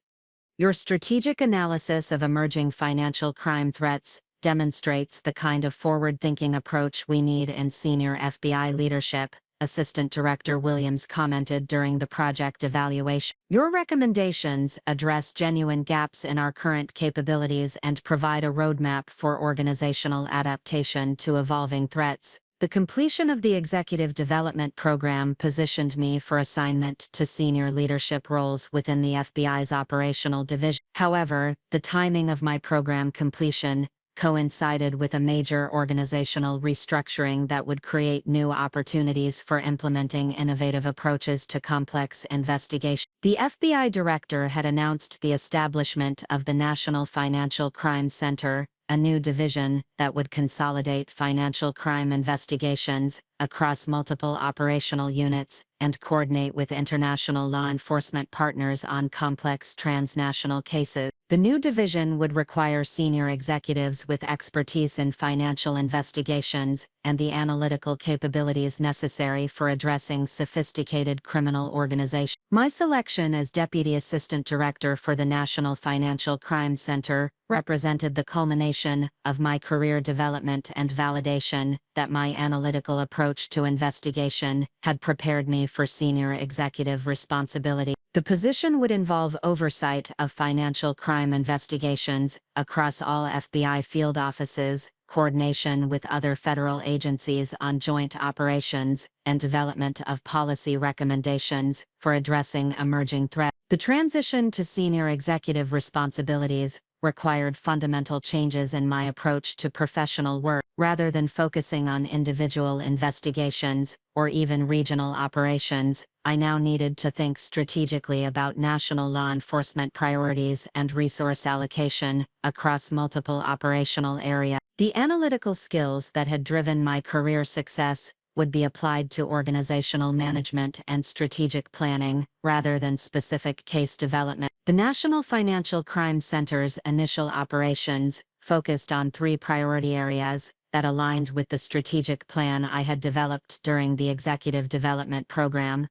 your strategic analysis of emerging financial crime threats demonstrates the kind of forward-thinking approach we need in senior FBI leadership. Assistant Director Williams commented during the project evaluation. Your recommendations address genuine gaps in our current capabilities and provide a roadmap for organizational adaptation to evolving threats. The completion of the executive development program positioned me for assignment to senior leadership roles within the FBI's operational division. However, the timing of my program completion coincided with a major organizational restructuring that would create new opportunities for implementing innovative approaches to complex investigation. The FBI director had announced the establishment of the National Financial Crime Center, a new division that would consolidate financial crime investigations across multiple operational units and coordinate with international law enforcement partners on complex transnational cases. The new division would require senior executives with expertise in financial investigations and the analytical capabilities necessary for addressing sophisticated criminal organizations. My selection as Deputy Assistant Director for the National Financial Crime Center represented the culmination of my career development and validation that my analytical approach to investigation had prepared me for senior executive responsibility. The position would involve oversight of financial crime investigations across all FBI field offices, coordination with other federal agencies on joint operations, and development of policy recommendations for addressing emerging threats. The transition to senior executive responsibilities required fundamental changes in my approach to professional work. Rather than focusing on individual investigations or even regional operations, I now needed to think strategically about national law enforcement priorities and resource allocation across multiple operational areas. The analytical skills that had driven my career success would be applied to organizational management and strategic planning, rather than specific case development. The National Financial Crime Center's initial operations focused on 3 priority areas that aligned with the strategic plan I had developed during the Executive Development Program.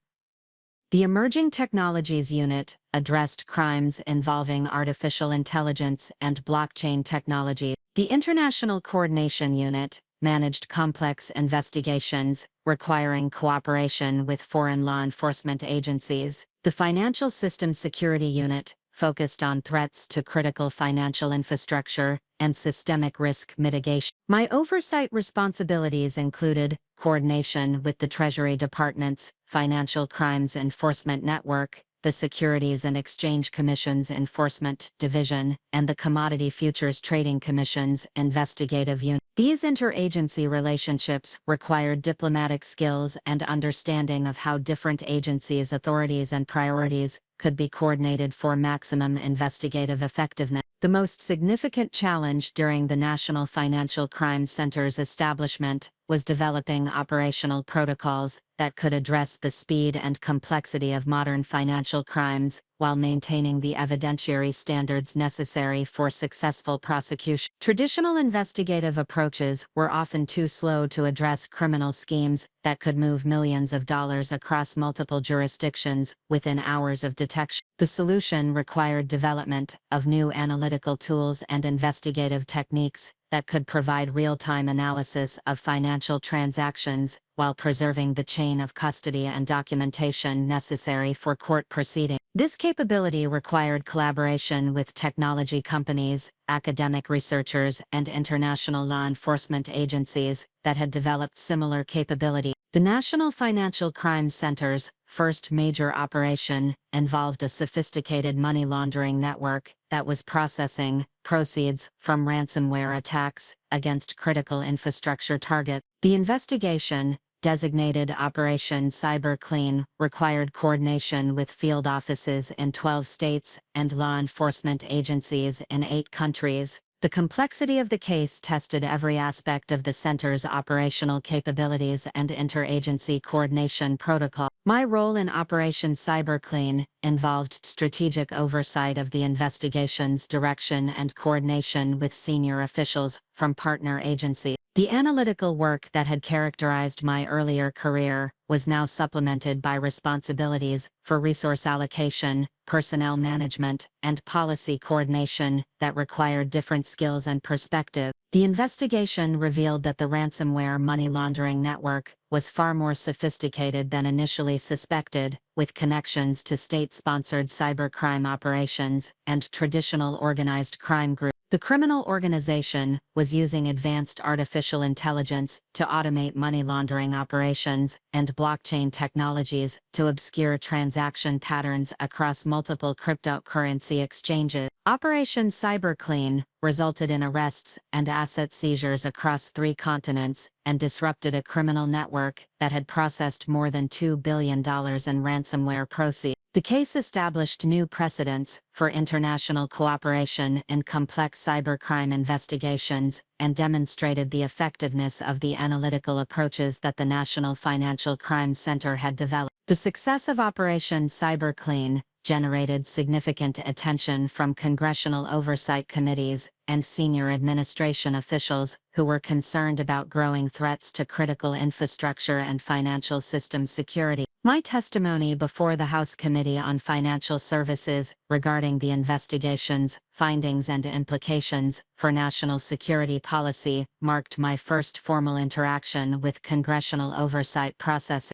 The Emerging Technologies Unit addressed crimes involving artificial intelligence and blockchain technology. The International Coordination Unit managed complex investigations requiring cooperation with foreign law enforcement agencies. The Financial Systems Security Unit focused on threats to critical financial infrastructure and systemic risk mitigation. My oversight responsibilities included coordination with the Treasury Department's Financial Crimes Enforcement Network, the Securities and Exchange Commission's Enforcement Division, and the Commodity Futures Trading Commission's Investigative Unit. These interagency relationships required diplomatic skills and understanding of how different agencies' authorities and priorities could be coordinated for maximum investigative effectiveness. The most significant challenge during the National Financial Crime Center's establishment was developing operational protocols that could address the speed and complexity of modern financial crimes while maintaining the evidentiary standards necessary for successful prosecution. Traditional investigative approaches were often too slow to address criminal schemes that could move millions of dollars across multiple jurisdictions within hours of detection. The solution required development of new analytical tools and investigative techniques that could provide real-time analysis of financial transactions while preserving the chain of custody and documentation necessary for court proceedings. This capability required collaboration with technology companies, academic researchers, and international law enforcement agencies that had developed similar capability. The National Financial Crime Center's first major operation involved a sophisticated money laundering network that was processing proceeds from ransomware attacks against critical infrastructure targets. The investigation, designated Operation Cyber Clean, required coordination with field offices in 12 states and law enforcement agencies in 8 countries. The complexity of the case tested every aspect of the center's operational capabilities and interagency coordination protocol. My role in Operation CyberClean involved strategic oversight of the investigation's direction and coordination with senior officials from partner agencies. The analytical work that had characterized my earlier career was now supplemented by responsibilities for resource allocation, personnel management, and policy coordination that required different skills and perspective. The investigation revealed that the ransomware money laundering network was far more sophisticated than initially suspected, with connections to state-sponsored cybercrime operations and traditional organized crime groups. The criminal organization was using advanced artificial intelligence to automate money laundering operations and blockchain technologies to obscure transaction patterns across multiple cryptocurrency exchanges. Operation Cyberclean resulted in arrests and asset seizures across 3 continents and disrupted a criminal network that had processed more than $2 billion in ransomware proceeds. The case established new precedents for international cooperation in complex cybercrime investigations and demonstrated the effectiveness of the analytical approaches that the National Financial Crime Center had developed. The success of Operation Cyberclean generated significant attention from congressional oversight committees and senior administration officials who were concerned about growing threats to critical infrastructure and financial system security. My testimony before the House Committee on Financial Services regarding the investigation's findings and implications for national security policy marked my first formal interaction with congressional oversight processes.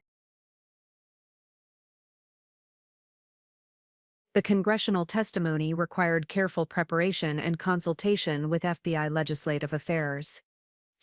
The congressional testimony required careful preparation and consultation with FBI legislative affairs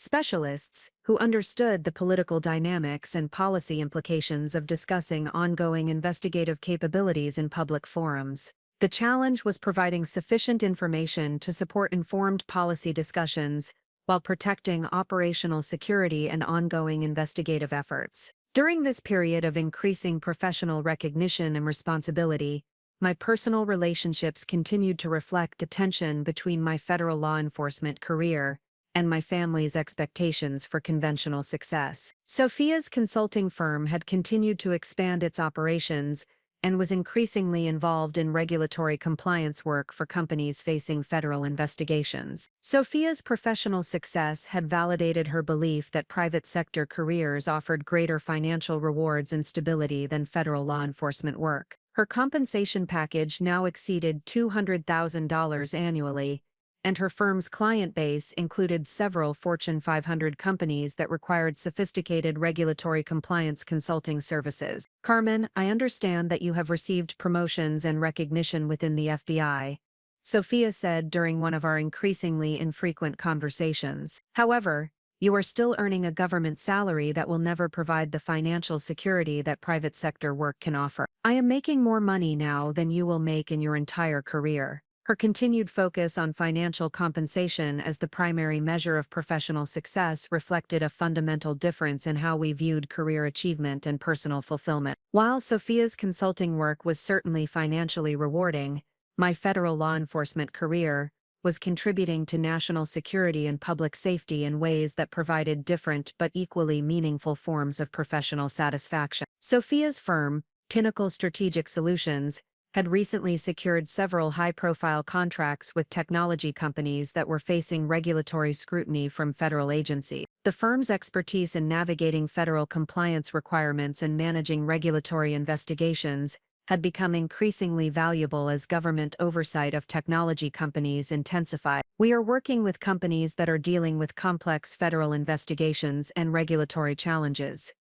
specialists who understood the political dynamics and policy implications of discussing ongoing investigative capabilities in public forums. The challenge was providing sufficient information to support informed policy discussions while protecting operational security and ongoing investigative efforts. During this period of increasing professional recognition and responsibility, my personal relationships continued to reflect the tension between my federal law enforcement career and my family's expectations for conventional success. Sophia's consulting firm had continued to expand its operations and was increasingly involved in regulatory compliance work for companies facing federal investigations. Sophia's professional success had validated her belief that private sector careers offered greater financial rewards and stability than federal law enforcement work. Her compensation package now exceeded $200,000 annually, and her firm's client base included several Fortune 500 companies that required sophisticated regulatory compliance consulting services. Carmen, I understand that you have received promotions and recognition within the FBI, Sophia said during one of our increasingly infrequent conversations. However, you are still earning a government salary that will never provide the financial security that private sector work can offer. I am making more money now than you will make in your entire career. Her continued focus on financial compensation as the primary measure of professional success reflected a fundamental difference in how we viewed career achievement and personal fulfillment. While Sophia's consulting work was certainly financially rewarding, my federal law enforcement career was contributing to national security and public safety in ways that provided different but equally meaningful forms of professional satisfaction. Sophia's firm, Pinnacle Strategic Solutions, had recently secured several high-profile contracts with technology companies that were facing regulatory scrutiny from federal agencies. The firm's expertise in navigating federal compliance requirements and managing regulatory investigations had become increasingly valuable as government oversight of technology companies intensified. We are working with companies that are dealing with complex federal investigations and regulatory challenges,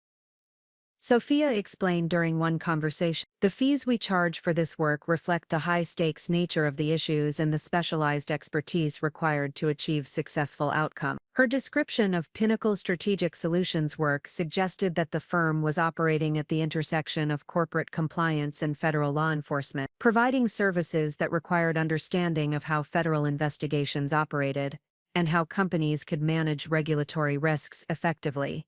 Sophia explained during one conversation. The fees we charge for this work reflect the high-stakes nature of the issues and the specialized expertise required to achieve successful outcome. Her description of Pinnacle Strategic Solutions work suggested that the firm was operating at the intersection of corporate compliance and federal law enforcement, providing services that required understanding of how federal investigations operated and how companies could manage regulatory risks effectively.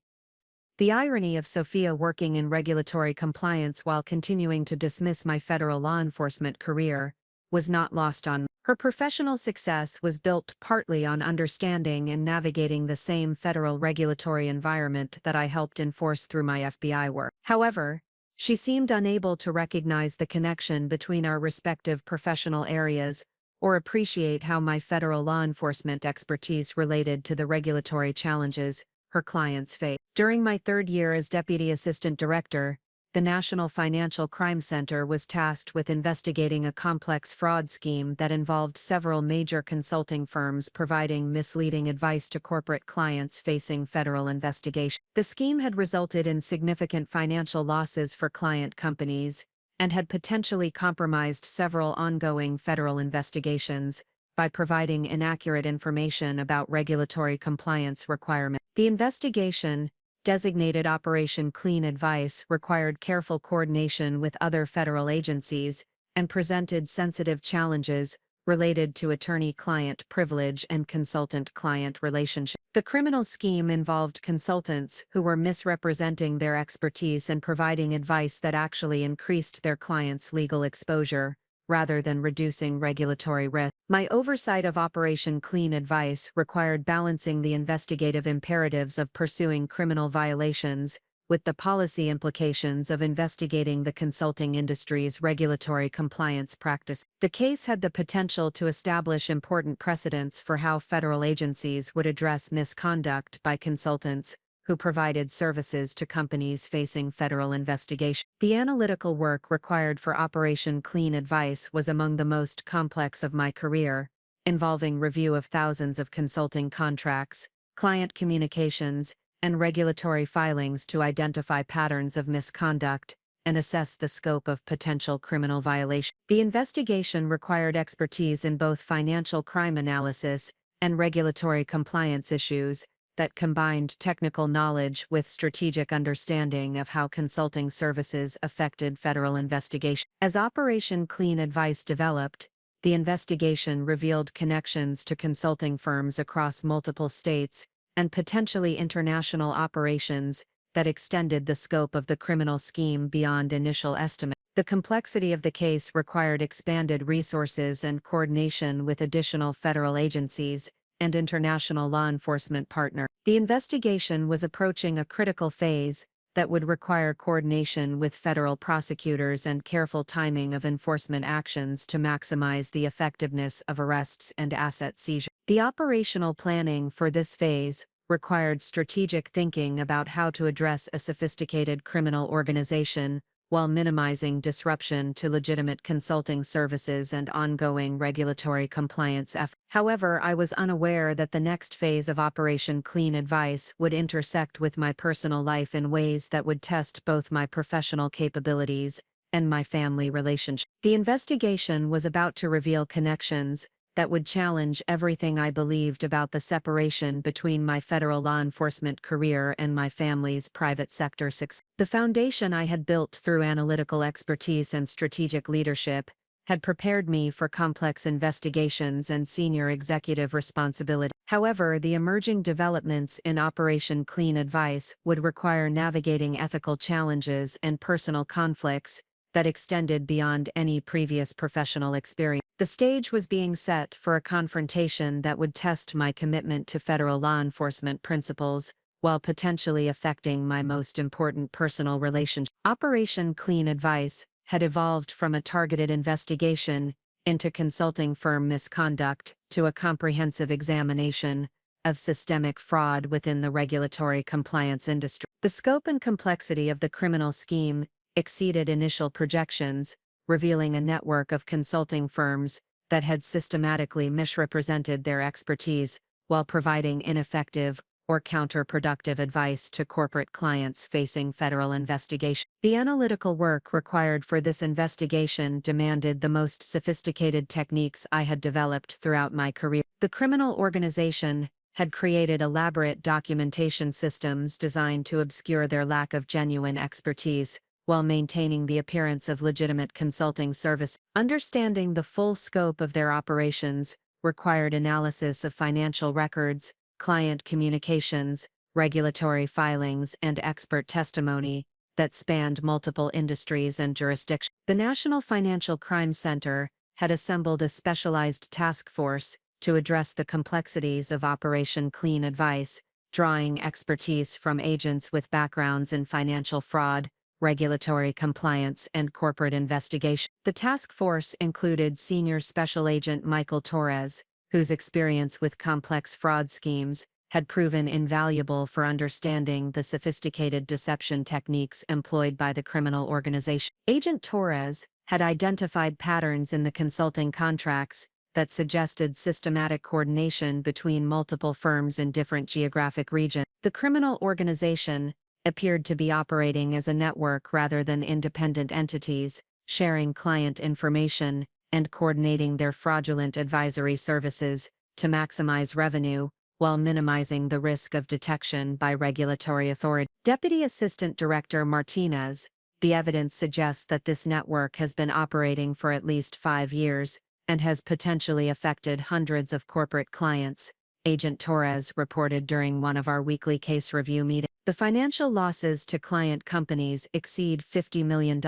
The irony of Sophia working in regulatory compliance while continuing to dismiss my federal law enforcement career was not lost on me. Her professional success was built partly on understanding and navigating the same federal regulatory environment that I helped enforce through my FBI work. However, she seemed unable to recognize the connection between our respective professional areas or appreciate how my federal law enforcement expertise related to the regulatory challenges her clients faced. During my third year as Deputy Assistant Director, the National Financial Crime Center was tasked with investigating a complex fraud scheme that involved several major consulting firms providing misleading advice to corporate clients facing federal investigation. The scheme had resulted in significant financial losses for client companies and had potentially compromised several ongoing federal investigations by providing inaccurate information about regulatory compliance requirements. The investigation, designated Operation Clean Advice, required careful coordination with other federal agencies and presented sensitive challenges related to attorney-client privilege and consultant-client relationship. The criminal scheme involved consultants who were misrepresenting their expertise and providing advice that actually increased their clients' legal exposure, rather than reducing regulatory risk. My oversight of Operation Clean Advice required balancing the investigative imperatives of pursuing criminal violations with the policy implications of investigating the consulting industry's regulatory compliance practice. The case had the potential to establish important precedents for how federal agencies would address misconduct by consultants who provided services to companies facing federal investigation. The analytical work required for Operation Clean Advice was among the most complex of my career, involving review of thousands of consulting contracts, client communications, and regulatory filings to identify patterns of misconduct and assess the scope of potential criminal violation. The investigation required expertise in both financial crime analysis and regulatory compliance issues that combined technical knowledge with strategic understanding of how consulting services affected federal investigation. As Operation Clean Advice developed, the investigation revealed connections to consulting firms across multiple states and potentially international operations that extended the scope of the criminal scheme beyond initial estimates. The complexity of the case required expanded resources and coordination with additional federal agencies and international law enforcement partners. The investigation was approaching a critical phase that would require coordination with federal prosecutors and careful timing of enforcement actions to maximize the effectiveness of arrests and asset seizure. The operational planning for this phase required strategic thinking about how to address a sophisticated criminal organization while minimizing disruption to legitimate consulting services and ongoing regulatory compliance efforts. However, I was unaware that the next phase of Operation Clean Advice would intersect with my personal life in ways that would test both my professional capabilities and my family relationship. The investigation was about to reveal connections that would challenge everything I believed about the separation between my federal law enforcement career and my family's private sector success. The foundation I had built through analytical expertise and strategic leadership had prepared me for complex investigations and senior executive responsibility. However, the emerging developments in Operation Clean Advice would require navigating ethical challenges and personal conflicts that extended beyond any previous professional experience. The stage was being set for a confrontation that would test my commitment to federal law enforcement principles while potentially affecting my most important personal relationship. Operation Clean Advice had evolved from a targeted investigation into consulting firm misconduct to a comprehensive examination of systemic fraud within the regulatory compliance industry. The scope and complexity of the criminal scheme exceeded initial projections, revealing a network of consulting firms that had systematically misrepresented their expertise while providing ineffective or counterproductive advice to corporate clients facing federal investigation. The analytical work required for this investigation demanded the most sophisticated techniques I had developed throughout my career. The criminal organization had created elaborate documentation systems designed to obscure their lack of genuine expertise, while maintaining the appearance of legitimate consulting service. Understanding the full scope of their operations required analysis of financial records, client communications, regulatory filings, and expert testimony that spanned multiple industries and jurisdictions. The National Financial Crime Center had assembled a specialized task force to address the complexities of Operation Clean Advice, drawing expertise from agents with backgrounds in financial fraud, regulatory compliance, and corporate investigation. The task force included Senior Special Agent Michael Torres, whose experience with complex fraud schemes had proven invaluable for understanding the sophisticated deception techniques employed by the criminal organization. Agent Torres had identified patterns in the consulting contracts that suggested systematic coordination between multiple firms in different geographic regions. The criminal organization appeared to be operating as a network rather than independent entities, sharing client information and coordinating their fraudulent advisory services to maximize revenue while minimizing the risk of detection by regulatory authorities. Deputy Assistant Director Martinez, the evidence suggests that this network has been operating for at least 5 years and has potentially affected hundreds of corporate clients, Agent Torres reported during one of our weekly case review meetings. The financial losses to client companies exceed $50 million,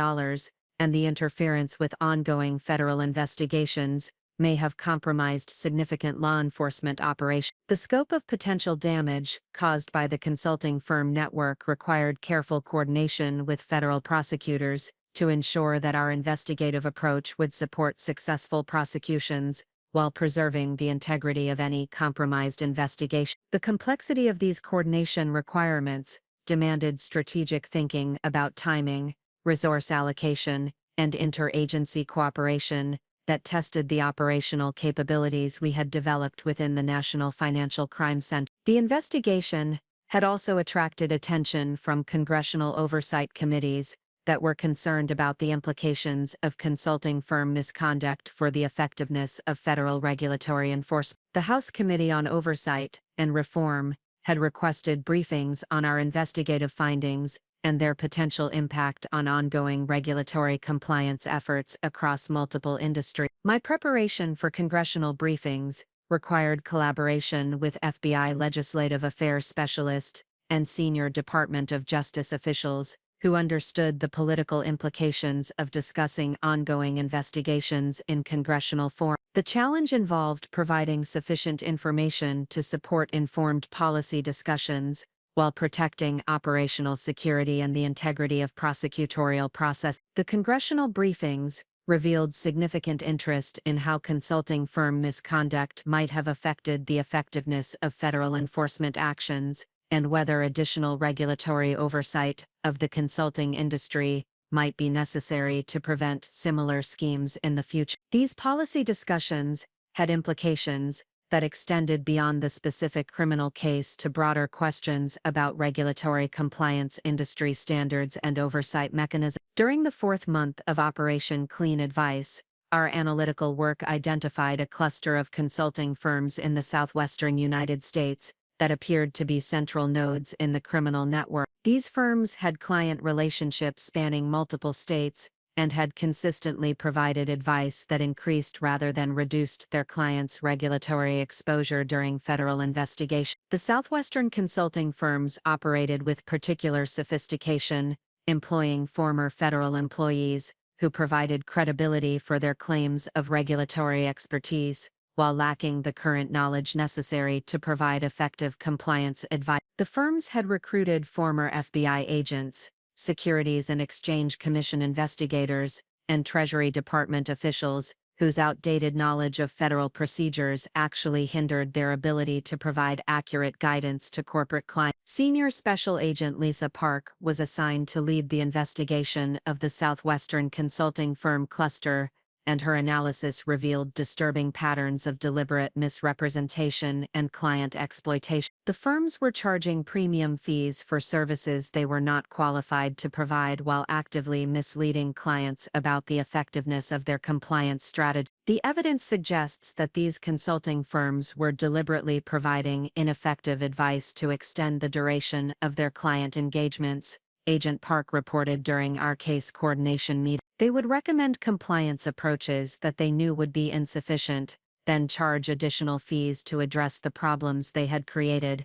and the interference with ongoing federal investigations may have compromised significant law enforcement operations. The scope of potential damage caused by the consulting firm network required careful coordination with federal prosecutors to ensure that our investigative approach would support successful prosecutions while preserving the integrity of any compromised investigation. The complexity of these coordination requirements demanded strategic thinking about timing, resource allocation, and interagency cooperation that tested the operational capabilities we had developed within the National Financial Crime Center. The investigation had also attracted attention from congressional oversight committees that were concerned about the implications of consulting firm misconduct for the effectiveness of federal regulatory enforcement. The House Committee on Oversight and Reform had requested briefings on our investigative findings and their potential impact on ongoing regulatory compliance efforts across multiple industries. My preparation for congressional briefings required collaboration with FBI legislative affairs specialists and senior Department of Justice officials who understood the political implications of discussing ongoing investigations in congressional forum. The challenge involved providing sufficient information to support informed policy discussions while protecting operational security and the integrity of prosecutorial process. The congressional briefings revealed significant interest in how consulting firm misconduct might have affected the effectiveness of federal enforcement actions, and whether additional regulatory oversight of the consulting industry might be necessary to prevent similar schemes in the future. These policy discussions had implications that extended beyond the specific criminal case to broader questions about regulatory compliance, industry standards, and oversight mechanisms. During the 4th month of Operation Clean Advice, our analytical work identified a cluster of consulting firms in the southwestern United States that appeared to be central nodes in the criminal network. These firms had client relationships spanning multiple states and had consistently provided advice that increased rather than reduced their clients' regulatory exposure during federal investigation. The southwestern consulting firms operated with particular sophistication, employing former federal employees who provided credibility for their claims of regulatory expertise, while lacking the current knowledge necessary to provide effective compliance advice. The firms had recruited former FBI agents, Securities and Exchange Commission investigators, and Treasury Department officials whose outdated knowledge of federal procedures actually hindered their ability to provide accurate guidance to corporate clients. Senior Special Agent Lisa Park was assigned to lead the investigation of the Southwestern consulting firm cluster, and her analysis revealed disturbing patterns of deliberate misrepresentation and client exploitation. The firms were charging premium fees for services they were not qualified to provide while actively misleading clients about the effectiveness of their compliance strategy. The evidence suggests that these consulting firms were deliberately providing ineffective advice to extend the duration of their client engagements, Agent Park reported during our case coordination meeting. They would recommend compliance approaches that they knew would be insufficient, then charge additional fees to address the problems they had created.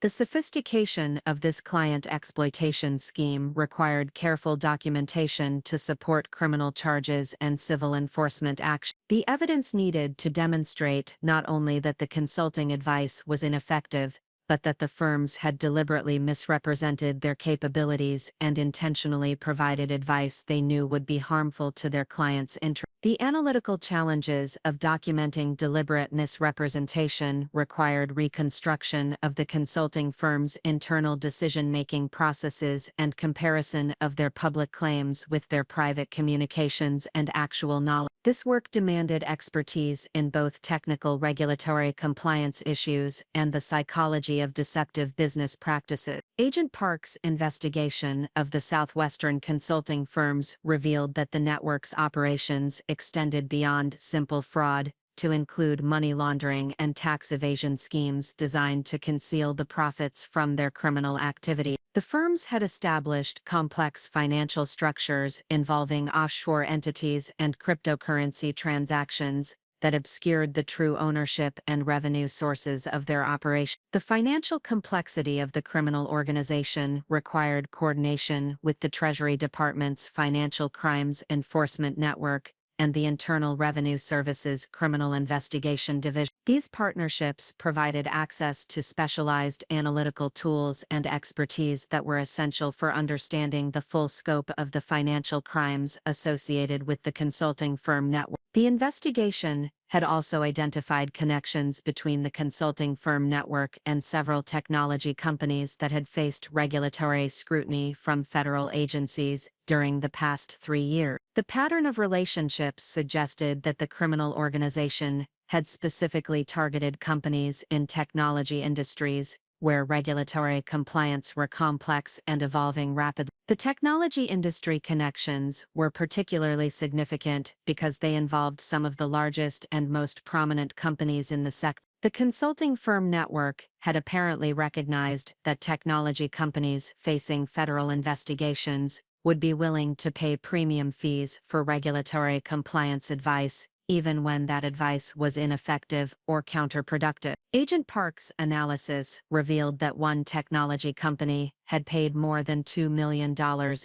The sophistication of this client exploitation scheme required careful documentation to support criminal charges and civil enforcement action. The evidence needed to demonstrate not only that the consulting advice was ineffective, but that the firms had deliberately misrepresented their capabilities and intentionally provided advice they knew would be harmful to their clients' interests. The analytical challenges of documenting deliberate misrepresentation required reconstruction of the consulting firm's internal decision-making processes and comparison of their public claims with their private communications and actual knowledge. This work demanded expertise in both technical regulatory compliance issues and the psychology of deceptive business practices. Agent Park's investigation of the Southwestern consulting firms revealed that the network's operations extended beyond simple fraud to include money laundering and tax evasion schemes designed to conceal the profits from their criminal activity. The firms had established complex financial structures involving offshore entities and cryptocurrency transactions that obscured the true ownership and revenue sources of their operation. The financial complexity of the criminal organization required coordination with the Treasury Department's Financial Crimes Enforcement Network and the Internal Revenue Service's Criminal Investigation Division. These partnerships provided access to specialized analytical tools and expertise that were essential for understanding the full scope of the financial crimes associated with the consulting firm network. The investigation had also identified connections between the consulting firm network and several technology companies that had faced regulatory scrutiny from federal agencies during the past 3 years. The pattern of relationships suggested that the criminal organization had specifically targeted companies in technology industries where regulatory compliance were complex and evolving rapidly. The technology industry connections were particularly significant because they involved some of the largest and most prominent companies in the sector. The consulting firm network had apparently recognized that technology companies facing federal investigations would be willing to pay premium fees for regulatory compliance advice, even when that advice was ineffective or counterproductive. Agent Park's analysis revealed that one technology company had paid more than $2 million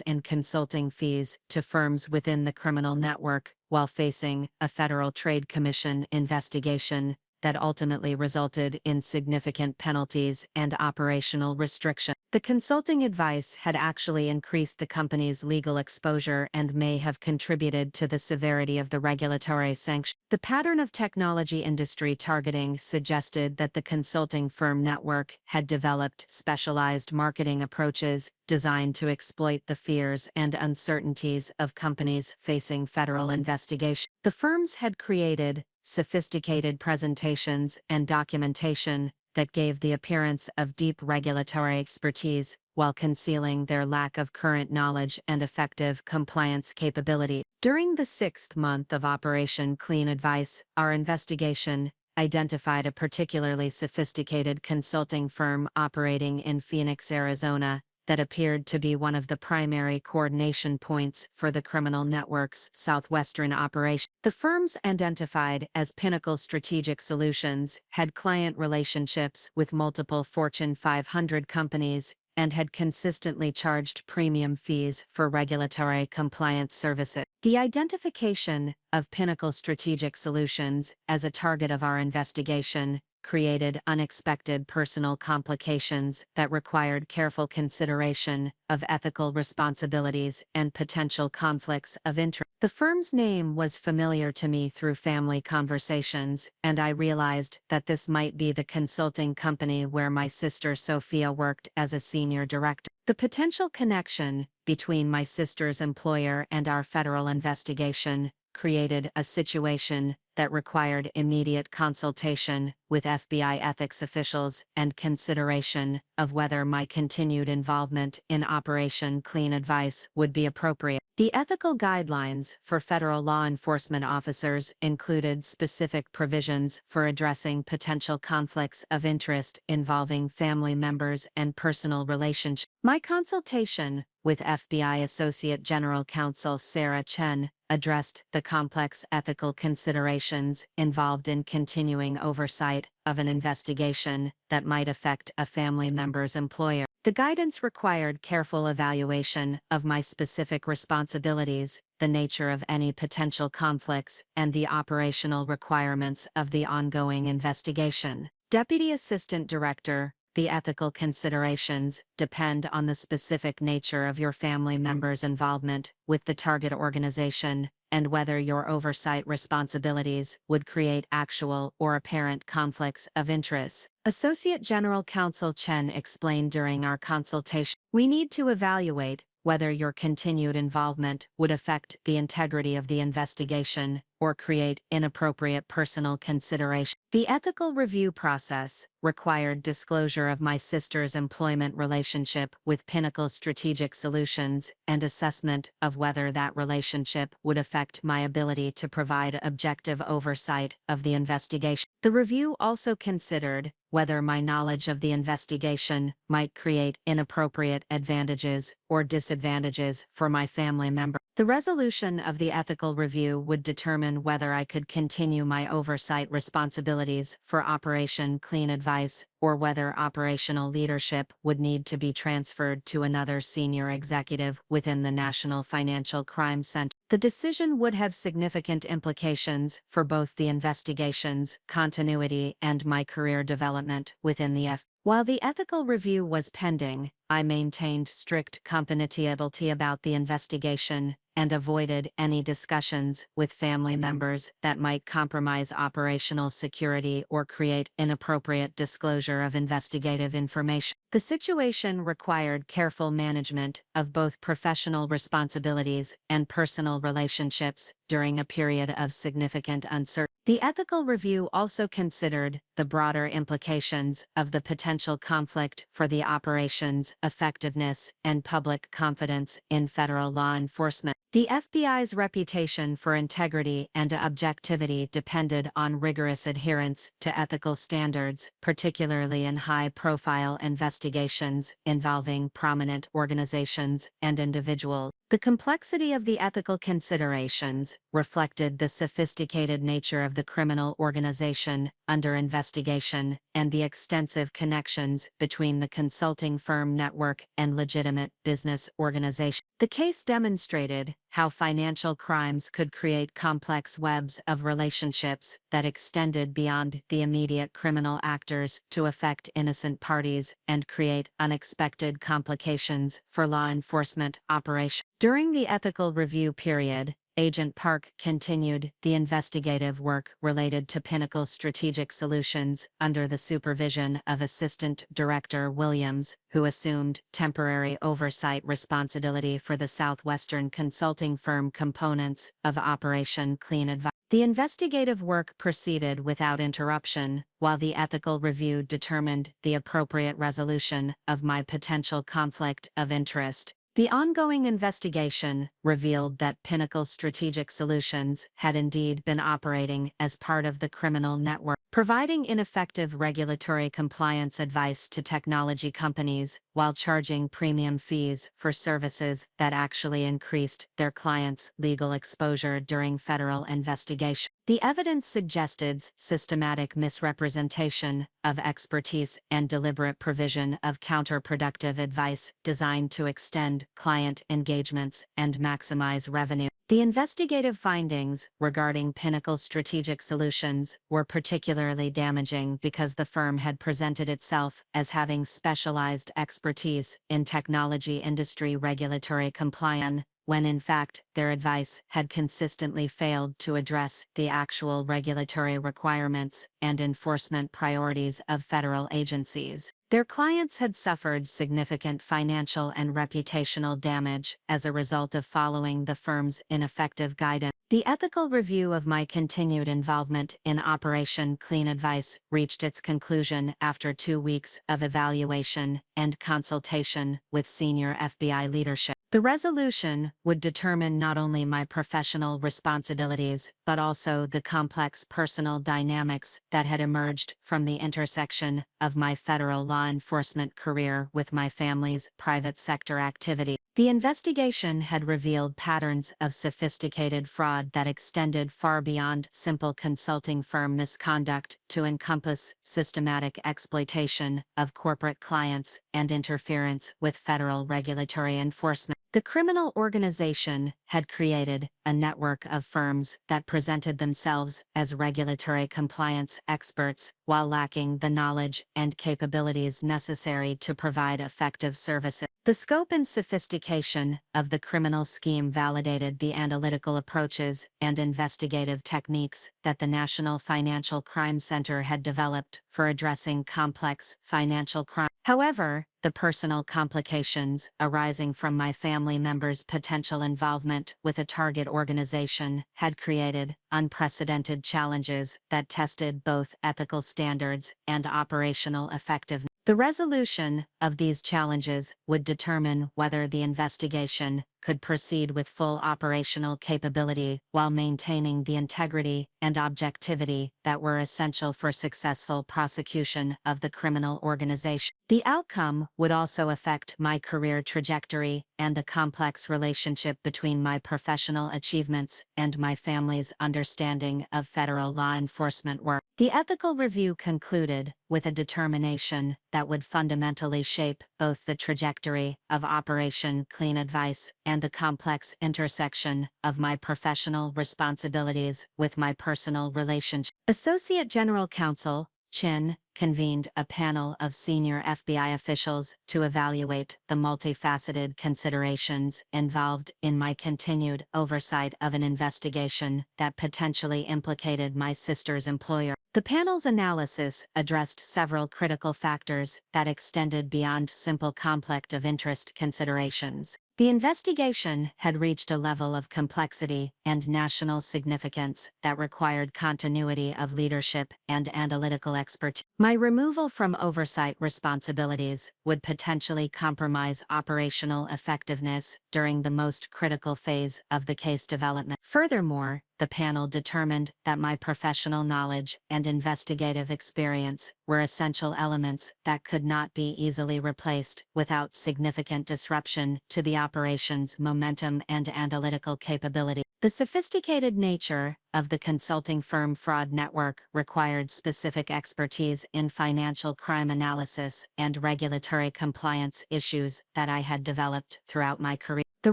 in consulting fees to firms within the criminal network while facing a Federal Trade Commission investigation that ultimately resulted in significant penalties and operational restrictions. The consulting advice had actually increased the company's legal exposure and may have contributed to the severity of the regulatory sanction. The pattern of technology industry targeting suggested that the consulting firm network had developed specialized marketing approaches designed to exploit the fears and uncertainties of companies facing federal investigation. The firms had created sophisticated presentations and documentation that gave the appearance of deep regulatory expertise while concealing their lack of current knowledge and effective compliance capability. During the 6th month of Operation Clean Advice, our investigation identified a particularly sophisticated consulting firm operating in Phoenix, Arizona, that appeared to be one of the primary coordination points for the criminal network's Southwestern operation. The firms identified as Pinnacle Strategic Solutions had client relationships with multiple Fortune 500 companies and had consistently charged premium fees for regulatory compliance services. The identification of Pinnacle Strategic Solutions as a target of our investigation created unexpected personal complications that required careful consideration of ethical responsibilities and potential conflicts of interest. The firm's name was familiar to me through family conversations, and I realized that this might be the consulting company where my sister Sophia worked as a senior director. The potential connection between my sister's employer and our federal investigation created a situation that required immediate consultation with FBI ethics officials and consideration of whether my continued involvement in Operation Clean Advice would be appropriate. The ethical guidelines for federal law enforcement officers included specific provisions for addressing potential conflicts of interest involving family members and personal relationships. My consultation with FBI Associate General Counsel Sarah Chen addressed the complex ethical considerations involved in continuing oversight of an investigation that might affect a family member's employer. The guidance required careful evaluation of my specific responsibilities, the nature of any potential conflicts, and the operational requirements of the ongoing investigation. Deputy Assistant Director The ethical considerations depend on the specific nature of your family member's involvement with the target organization and whether your oversight responsibilities would create actual or apparent conflicts of interest. Associate General Counsel Chen explained during our consultation, "We need to evaluate whether your continued involvement would affect the integrity of the investigation or create inappropriate personal consideration." The ethical review process required disclosure of my sister's employment relationship with Pinnacle Strategic Solutions and assessment of whether that relationship would affect my ability to provide objective oversight of the investigation. The review also considered whether my knowledge of the investigation might create inappropriate advantages or disadvantages for my family member. The resolution of the ethical review would determine whether I could continue my oversight responsibilities for Operation Clean Advice or whether operational leadership would need to be transferred to another senior executive within the National Financial Crime Center. The decision would have significant implications for both the investigation's continuity and my career development within the FBI. While the ethical review was pending, I maintained strict confidentiality about the investigation and avoided any discussions with family members that might compromise operational security or create inappropriate disclosure of investigative information. The situation required careful management of both professional responsibilities and personal relationships during a period of significant uncertainty. The ethical review also considered the broader implications of the potential conflict for the operation's effectiveness and public confidence in federal law enforcement. The FBI's reputation for integrity and objectivity depended on rigorous adherence to ethical standards, particularly in high-profile investigations involving prominent organizations and individuals. The complexity of the ethical considerations reflected the sophisticated nature of the criminal organization under investigation and the extensive connections between the consulting firm network and legitimate business organizations. The case demonstrated how financial crimes could create complex webs of relationships that extended beyond the immediate criminal actors to affect innocent parties and create unexpected complications for law enforcement operations. During the ethical review period, Agent Park continued the investigative work related to Pinnacle Strategic Solutions under the supervision of Assistant Director Williams, who assumed temporary oversight responsibility for the Southwestern consulting firm components of Operation Clean Advice. The investigative work proceeded without interruption, while the ethical review determined the appropriate resolution of my potential conflict of interest. The ongoing investigation revealed that Pinnacle Strategic Solutions had indeed been operating as part of the criminal network, providing ineffective regulatory compliance advice to technology companies while charging premium fees for services that actually increased their clients' legal exposure during federal investigation. The evidence suggested systematic misrepresentation of expertise and deliberate provision of counterproductive advice designed to extend client engagements and maximize revenue. The investigative findings regarding Pinnacle Strategic Solutions were particularly damaging because the firm had presented itself as having specialized expertise in technology industry regulatory compliance, when in fact their advice had consistently failed to address the actual regulatory requirements and enforcement priorities of federal agencies. Their clients had suffered significant financial and reputational damage as a result of following the firm's ineffective guidance. The ethical review of my continued involvement in Operation Clean Advice reached its conclusion after 2 weeks of evaluation and consultation with senior FBI leadership. The resolution would determine not only my professional responsibilities but also the complex personal dynamics that had emerged from the intersection of my federal law enforcement career with my family's private sector activity. The investigation had revealed patterns of sophisticated fraud that extended far beyond simple consulting firm misconduct to encompass systematic exploitation of corporate clients and interference with federal regulatory enforcement. The criminal organization had created a network of firms that presented themselves as regulatory compliance experts while lacking the knowledge and capabilities necessary to provide effective services. The scope and sophistication of the criminal scheme validated the analytical approaches and investigative techniques that the National Financial Crime Center had developed for addressing complex financial crime. However, the personal complications arising from my family members' potential involvement with a target organization had created unprecedented challenges that tested both ethical standards and operational effectiveness. The resolution of these challenges would determine whether the investigation could proceed with full operational capability while maintaining the integrity and objectivity that were essential for successful prosecution of the criminal organization. The outcome would also affect my career trajectory and the complex relationship between my professional achievements and my family's understanding of federal law enforcement work. The ethical review concluded with a determination that would fundamentally shape both the trajectory of Operation Clean Advice and the complex intersection of my professional responsibilities with my personal relationship. Associate General Counsel Chin convened a panel of senior FBI officials to evaluate the multifaceted considerations involved in my continued oversight of an investigation that potentially implicated my sister's employer. The panel's analysis addressed several critical factors that extended beyond simple conflict of interest considerations. The investigation had reached a level of complexity and national significance that required continuity of leadership and analytical expertise. My removal from oversight responsibilities would potentially compromise operational effectiveness during the most critical phase of the case development. Furthermore, the panel determined that my professional knowledge and investigative experience were essential elements that could not be easily replaced without significant disruption to the operation's momentum and analytical capability. The sophisticated nature of the consulting firm fraud network required specific expertise in financial crime analysis and regulatory compliance issues that I had developed throughout my career. The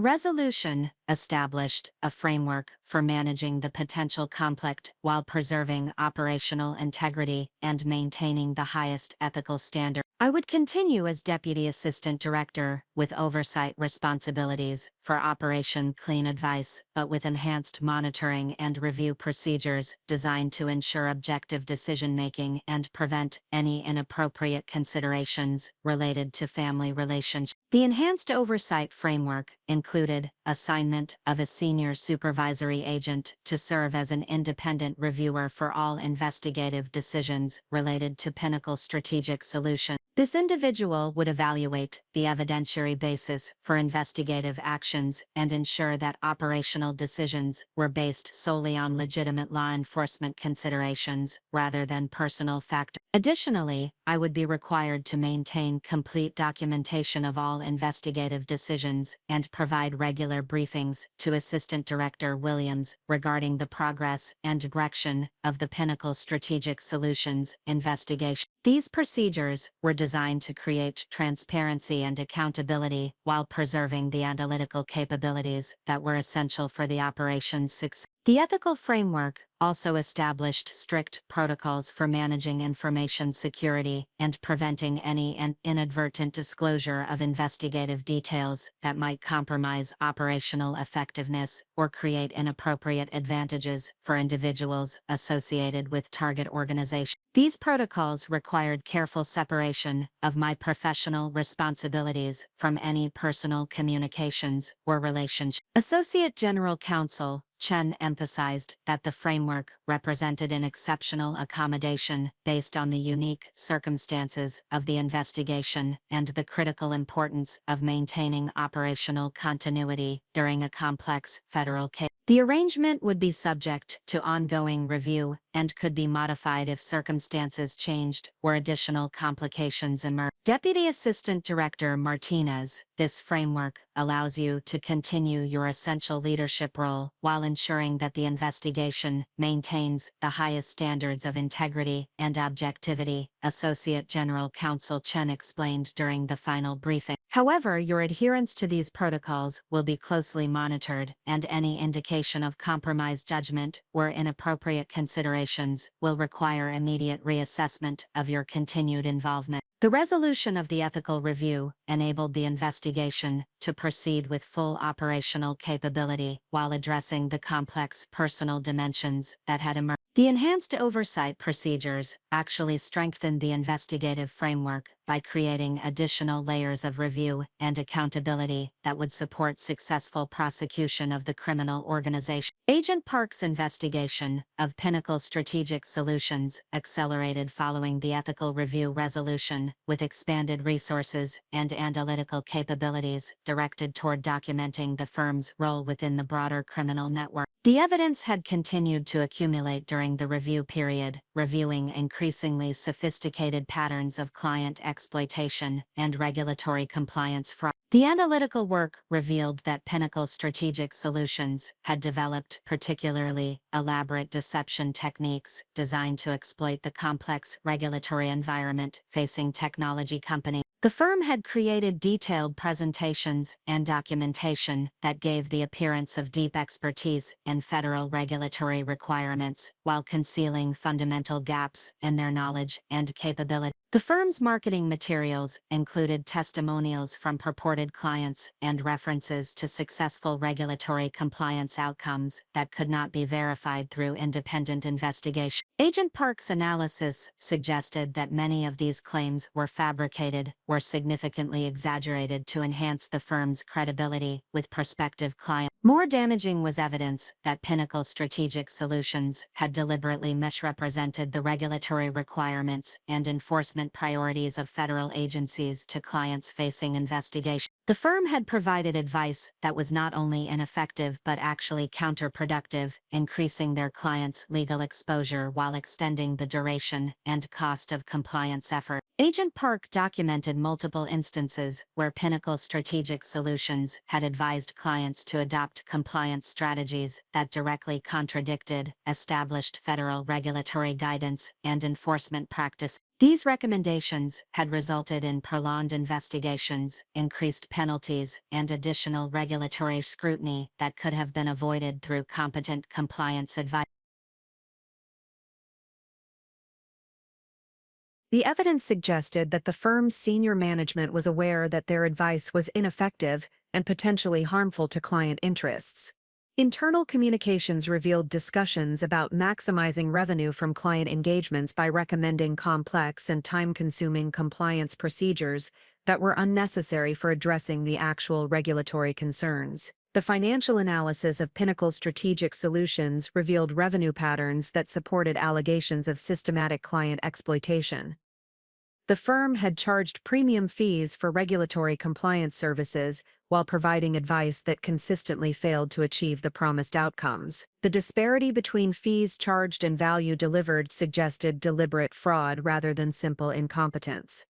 resolution established a framework for managing the potential conflict while preserving operational integrity and maintaining the highest ethical standard. I would continue as Deputy Assistant Director with oversight responsibilities for Operation Clean Advice, but with enhanced monitoring and review procedures designed to ensure objective decision-making and prevent any inappropriate considerations related to family relationships. The enhanced oversight framework included assignment of a senior supervisory agent to serve as an independent reviewer for all investigative decisions related to Pinnacle Strategic Solutions. This individual would evaluate the evidentiary basis for investigative actions and ensure that operational decisions were based solely on legitimate law enforcement considerations rather than personal factors. Additionally, I would be required to maintain complete documentation of all investigative decisions and provide regular briefings to Assistant Director Williams regarding the progress and direction of the Pinnacle Strategic Solutions investigation. These procedures were designed to create transparency and accountability while preserving the analytical capabilities that were essential for the operation's success. The ethical framework also established strict protocols for managing information security and preventing any inadvertent disclosure of investigative details that might compromise operational effectiveness or create inappropriate advantages for individuals associated with target organizations. These protocols required careful separation of my professional responsibilities from any personal communications or relationships. Associate General Counsel Chen emphasized that the framework represented an exceptional accommodation based on the unique circumstances of the investigation and the critical importance of maintaining operational continuity during a complex federal case. The arrangement would be subject to ongoing review and could be modified if circumstances changed or additional complications emerged. Deputy Assistant Director Martinez This framework allows you to continue your essential leadership role while ensuring that the investigation maintains the highest standards of integrity and objectivity, Associate General Counsel Chen explained during the final briefing. However, your adherence to these protocols will be closely monitored, and any indication of compromised judgment or inappropriate considerations will require immediate reassessment of your continued involvement. The resolution of the ethical review enabled the investigation to proceed with full operational capability while addressing the complex personal dimensions that had emerged. The enhanced oversight procedures actually strengthened the investigative framework by creating additional layers of review and accountability that would support successful prosecution of the criminal organization. Agent Park's investigation of Pinnacle Strategic Solutions accelerated following the ethical review resolution, with expanded resources and analytical capabilities directed toward documenting the firm's role within the broader criminal network. The evidence had continued to accumulate during the review period, reviewing increasingly sophisticated patterns of client exploitation and regulatory compliance fraud. The analytical work revealed that Pinnacle Strategic Solutions had developed particularly elaborate deception techniques designed to exploit the complex regulatory environment facing technology companies. The firm had created detailed presentations and documentation that gave the appearance of deep expertise in federal regulatory requirements while concealing fundamental gaps in their knowledge and capability. The firm's marketing materials included testimonials from purported clients and references to successful regulatory compliance outcomes that could not be verified through independent investigation. Agent Park's analysis suggested that many of these claims were fabricated or significantly exaggerated to enhance the firm's credibility with prospective clients. More damaging was evidence that Pinnacle Strategic Solutions had deliberately misrepresented the regulatory requirements and enforcement priorities of federal agencies to clients facing investigation. The firm had provided advice that was not only ineffective but actually counterproductive, increasing their clients' legal exposure while extending the duration and cost of compliance effort. Agent Park documented multiple instances where Pinnacle Strategic Solutions had advised clients to adopt compliance strategies that directly contradicted established federal regulatory guidance and enforcement practices. These recommendations had resulted in prolonged investigations, increased penalties, and additional regulatory scrutiny that could have been avoided through competent compliance advice. The evidence suggested that the firm's senior management was aware that their advice was ineffective and potentially harmful to client interests. Internal communications revealed discussions about maximizing revenue from client engagements by recommending complex and time-consuming compliance procedures that were unnecessary for addressing the actual regulatory concerns. The financial analysis of Pinnacle Strategic Solutions revealed revenue patterns that supported allegations of systematic client exploitation. The firm had charged premium fees for regulatory compliance services while providing advice that consistently failed to achieve the promised outcomes. The disparity between fees charged and value delivered suggested deliberate fraud rather than simple incompetence.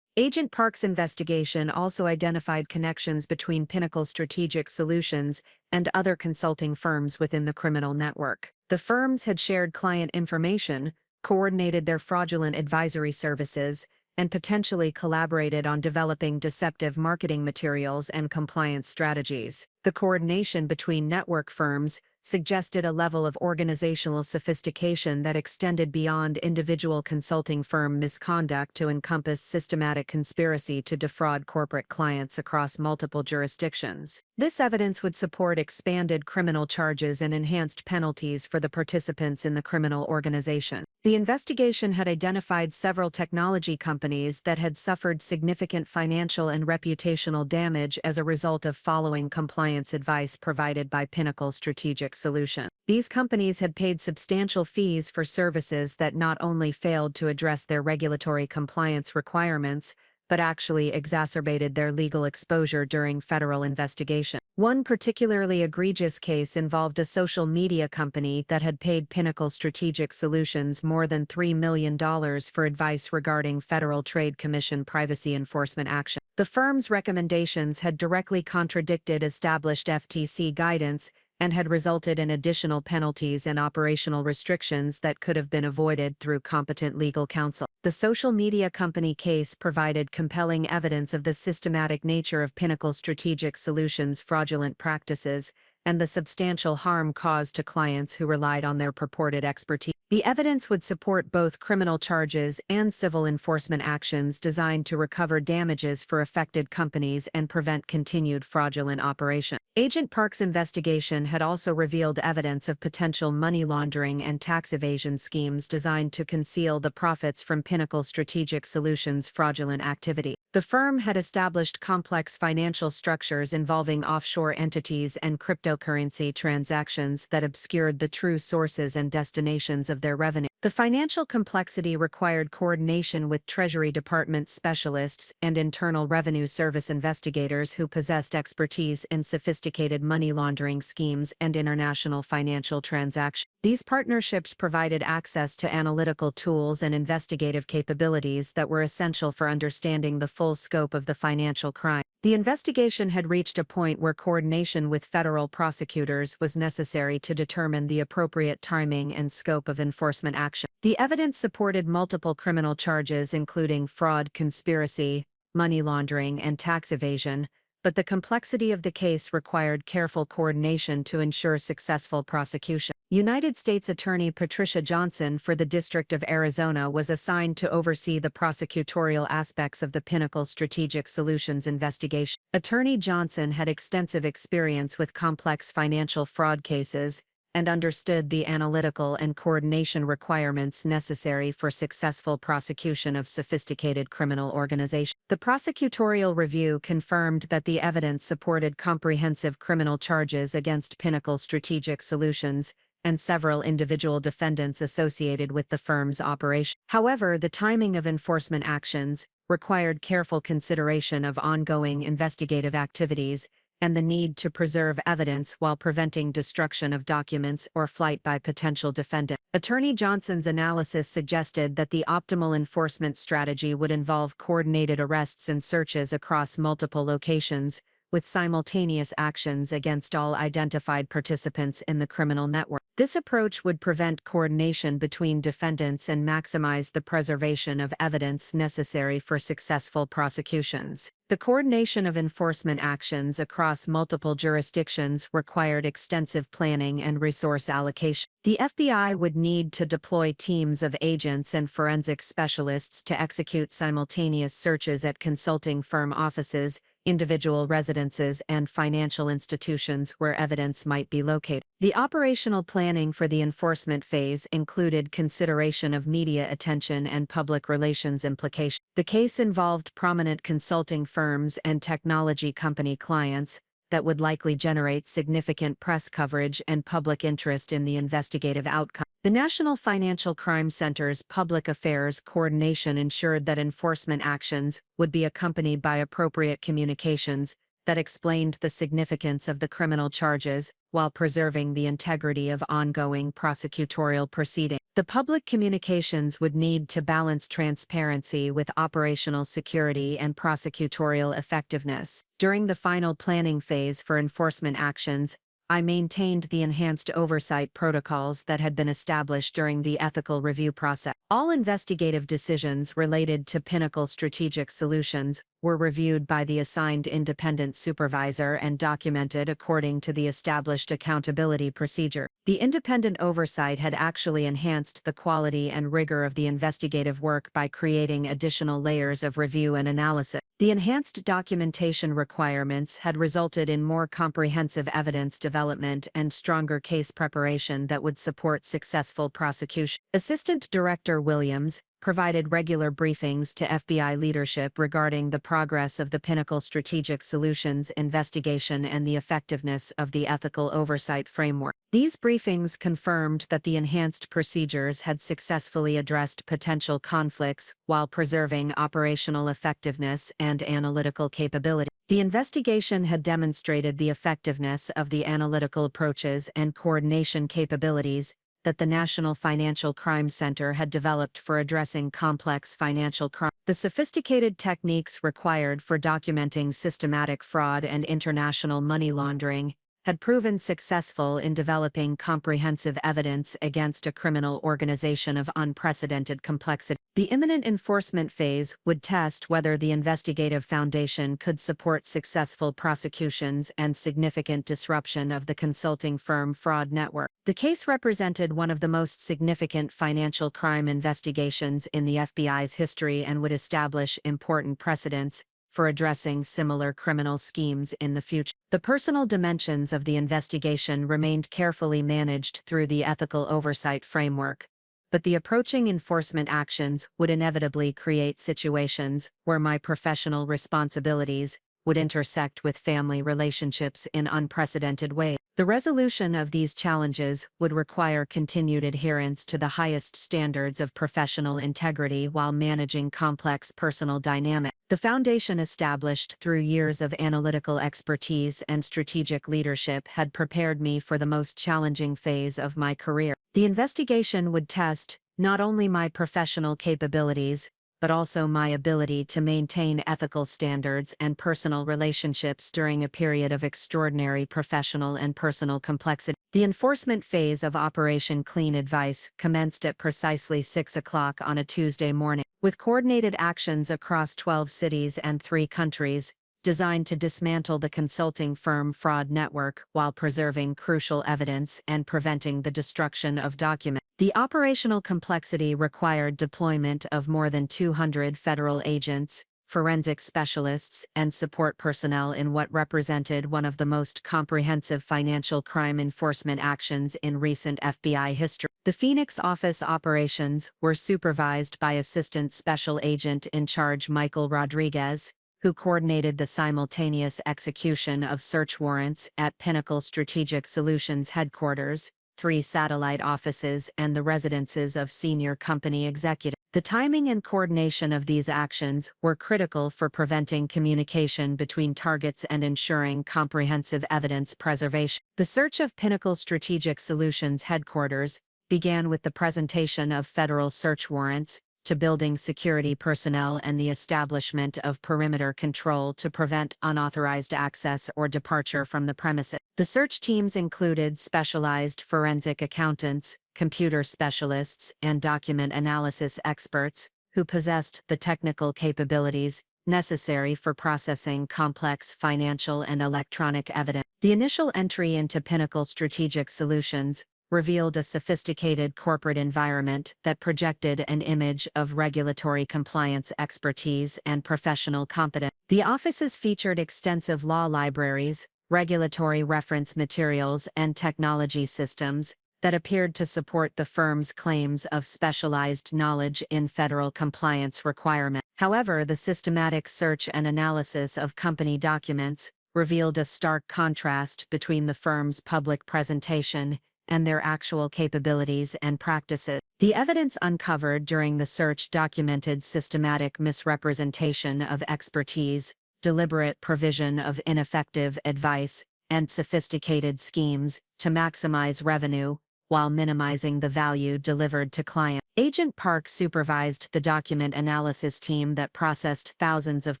Agent Park's investigation also identified connections between Pinnacle Strategic Solutions and other consulting firms within the criminal network. The firms had shared client information, coordinated their fraudulent advisory services, and potentially collaborated on developing deceptive marketing materials and compliance strategies. The coordination between network firms suggested a level of organizational sophistication that extended beyond individual consulting firm misconduct to encompass systematic conspiracy to defraud corporate clients across multiple jurisdictions. This evidence would support expanded criminal charges and enhanced penalties for the participants in the criminal organization. The investigation had identified several technology companies that had suffered significant financial and reputational damage as a result of following compliance advice provided by Pinnacle Strategic Solutions. These companies had paid substantial fees for services that not only failed to address their regulatory compliance requirements, but actually exacerbated their legal exposure during federal investigation. One particularly egregious case involved a social media company that had paid Pinnacle Strategic Solutions more than $3 million for advice regarding Federal Trade Commission privacy enforcement action. The firm's recommendations had directly contradicted established FTC guidance and had resulted in additional penalties and operational restrictions that could have been avoided through competent legal counsel. The social media company case provided compelling evidence of the systematic nature of Pinnacle Strategic Solutions' fraudulent practices and the substantial harm caused to clients who relied on their purported expertise. The evidence would support both criminal charges and civil enforcement actions designed to recover damages for affected companies and prevent continued fraudulent operation. Agent Park's investigation had also revealed evidence of potential money laundering and tax evasion schemes designed to conceal the profits from Pinnacle Strategic Solutions' fraudulent activity. The firm had established complex financial structures involving offshore entities and cryptocurrency transactions that obscured the true sources and destinations of their revenue. The financial complexity required coordination with Treasury Department specialists and Internal Revenue Service investigators who possessed expertise in sophisticated money laundering schemes and international financial transactions. These partnerships provided access to analytical tools and investigative capabilities that were essential for understanding the full scope of the financial crime. The investigation had reached a point where coordination with federal prosecutors was necessary to determine the appropriate timing and scope of enforcement action. The evidence supported multiple criminal charges including fraud, conspiracy, money laundering, and tax evasion, but the complexity of the case required careful coordination to ensure successful prosecution. United States Attorney Patricia Johnson for the District of Arizona was assigned to oversee the prosecutorial aspects of the Pinnacle Strategic Solutions investigation. Attorney Johnson had extensive experience with complex financial fraud cases and understood the analytical and coordination requirements necessary for successful prosecution of sophisticated criminal organizations. The prosecutorial review confirmed that the evidence supported comprehensive criminal charges against Pinnacle Strategic Solutions and several individual defendants associated with the firm's operation. However, the timing of enforcement actions required careful consideration of ongoing investigative activities and the need to preserve evidence while preventing destruction of documents or flight by potential defendants. Attorney Johnson's analysis suggested that the optimal enforcement strategy would involve coordinated arrests and searches across multiple locations, with simultaneous actions against all identified participants in the criminal network. This approach would prevent coordination between defendants and maximize the preservation of evidence necessary for successful prosecutions. The coordination of enforcement actions across multiple jurisdictions required extensive planning and resource allocation. The FBI would need to deploy teams of agents and forensic specialists to execute simultaneous searches at consulting firm offices, individual residences, and financial institutions where evidence might be located. The operational planning for the enforcement phase included consideration of media attention and public relations implications. The case involved prominent consulting firms and technology company clients that would likely generate significant press coverage and public interest in the investigative outcome. The National Financial Crime Center's public affairs coordination ensured that enforcement actions would be accompanied by appropriate communications that explained the significance of the criminal charges while preserving the integrity of ongoing prosecutorial proceedings. The public communications would need to balance transparency with operational security and prosecutorial effectiveness. During the final planning phase for enforcement actions, I maintained the enhanced oversight protocols that had been established during the ethical review process. All investigative decisions related to Pinnacle Strategic Solutions were reviewed by the assigned independent supervisor and documented according to the established accountability procedure. The independent oversight had actually enhanced the quality and rigor of the investigative work by creating additional layers of review and analysis. The enhanced documentation requirements had resulted in more comprehensive evidence development and stronger case preparation that would support successful prosecution. Assistant Director Williams, provided regular briefings to FBI leadership regarding the progress of the Pinnacle Strategic Solutions investigation and the effectiveness of the ethical oversight framework. These briefings confirmed that the enhanced procedures had successfully addressed potential conflicts while preserving operational effectiveness and analytical capability. The investigation had demonstrated the effectiveness of the analytical approaches and coordination capabilities that the National Financial Crime Center had developed for addressing complex financial crime. The sophisticated techniques required for documenting systematic fraud and international money laundering had proven successful in developing comprehensive evidence against a criminal organization of unprecedented complexity. The imminent enforcement phase would test whether the investigative foundation could support successful prosecutions and significant disruption of the consulting firm fraud network. The case represented one of the most significant financial crime investigations in the FBI's history and would establish important precedents for addressing similar criminal schemes in the future. The personal dimensions of the investigation remained carefully managed through the ethical oversight framework, but the approaching enforcement actions would inevitably create situations where my professional responsibilities would intersect with family relationships in unprecedented ways. The resolution of these challenges would require continued adherence to the highest standards of professional integrity while managing complex personal dynamics. The foundation established through years of analytical expertise and strategic leadership had prepared me for the most challenging phase of my career. The investigation would test not only my professional capabilities, but also my ability to maintain ethical standards and personal relationships during a period of extraordinary professional and personal complexity. The enforcement phase of Operation Clean Advice commenced at precisely 6 o'clock on a Tuesday morning, with coordinated actions across 12 cities and 3 countries, designed to dismantle the consulting firm fraud network while preserving crucial evidence and preventing the destruction of documents. The operational complexity required deployment of more than 200 federal agents, forensic specialists, and support personnel in what represented one of the most comprehensive financial crime enforcement actions in recent FBI history. The Phoenix office operations were supervised by Assistant Special Agent in Charge Michael Rodriguez, who coordinated the simultaneous execution of search warrants at Pinnacle Strategic Solutions headquarters, 3 satellite offices, and the residences of senior company executives. The timing and coordination of these actions were critical for preventing communication between targets and ensuring comprehensive evidence preservation. The search of Pinnacle Strategic Solutions headquarters began with the presentation of federal search warrants to building security personnel and the establishment of perimeter control to prevent unauthorized access or departure from the premises. The search teams included specialized forensic accountants, computer specialists, and document analysis experts who possessed the technical capabilities necessary for processing complex financial and electronic evidence. The initial entry into Pinnacle Strategic Solutions revealed a sophisticated corporate environment that projected an image of regulatory compliance expertise and professional competence. The offices featured extensive law libraries, regulatory reference materials, and technology systems that appeared to support the firm's claims of specialized knowledge in federal compliance requirements. However, the systematic search and analysis of company documents revealed a stark contrast between the firm's public presentation and their actual capabilities and practices. The evidence uncovered during the search documented systematic misrepresentation of expertise, deliberate provision of ineffective advice, and sophisticated schemes to maximize revenue while minimizing the value delivered to clients. Agent Park supervised the document analysis team that processed thousands of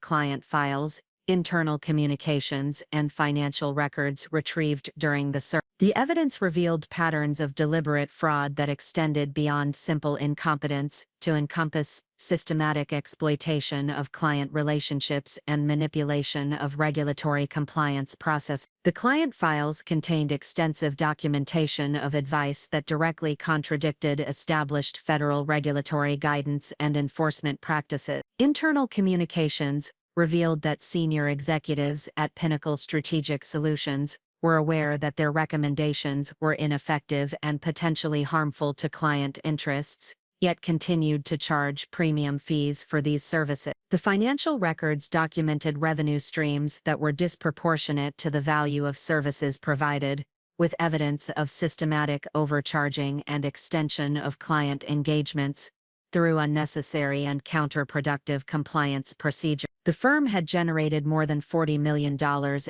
client files, internal communications, and financial records retrieved during the search. The evidence revealed patterns of deliberate fraud that extended beyond simple incompetence to encompass systematic exploitation of client relationships and manipulation of regulatory compliance process. The client files contained extensive documentation of advice that directly contradicted established federal regulatory guidance and enforcement practices. Internal communications revealed that senior executives at Pinnacle Strategic Solutions were aware that their recommendations were ineffective and potentially harmful to client interests, yet continued to charge premium fees for these services. The financial records documented revenue streams that were disproportionate to the value of services provided, with evidence of systematic overcharging and extension of client engagements through unnecessary and counterproductive compliance procedures. The firm had generated more than $40 million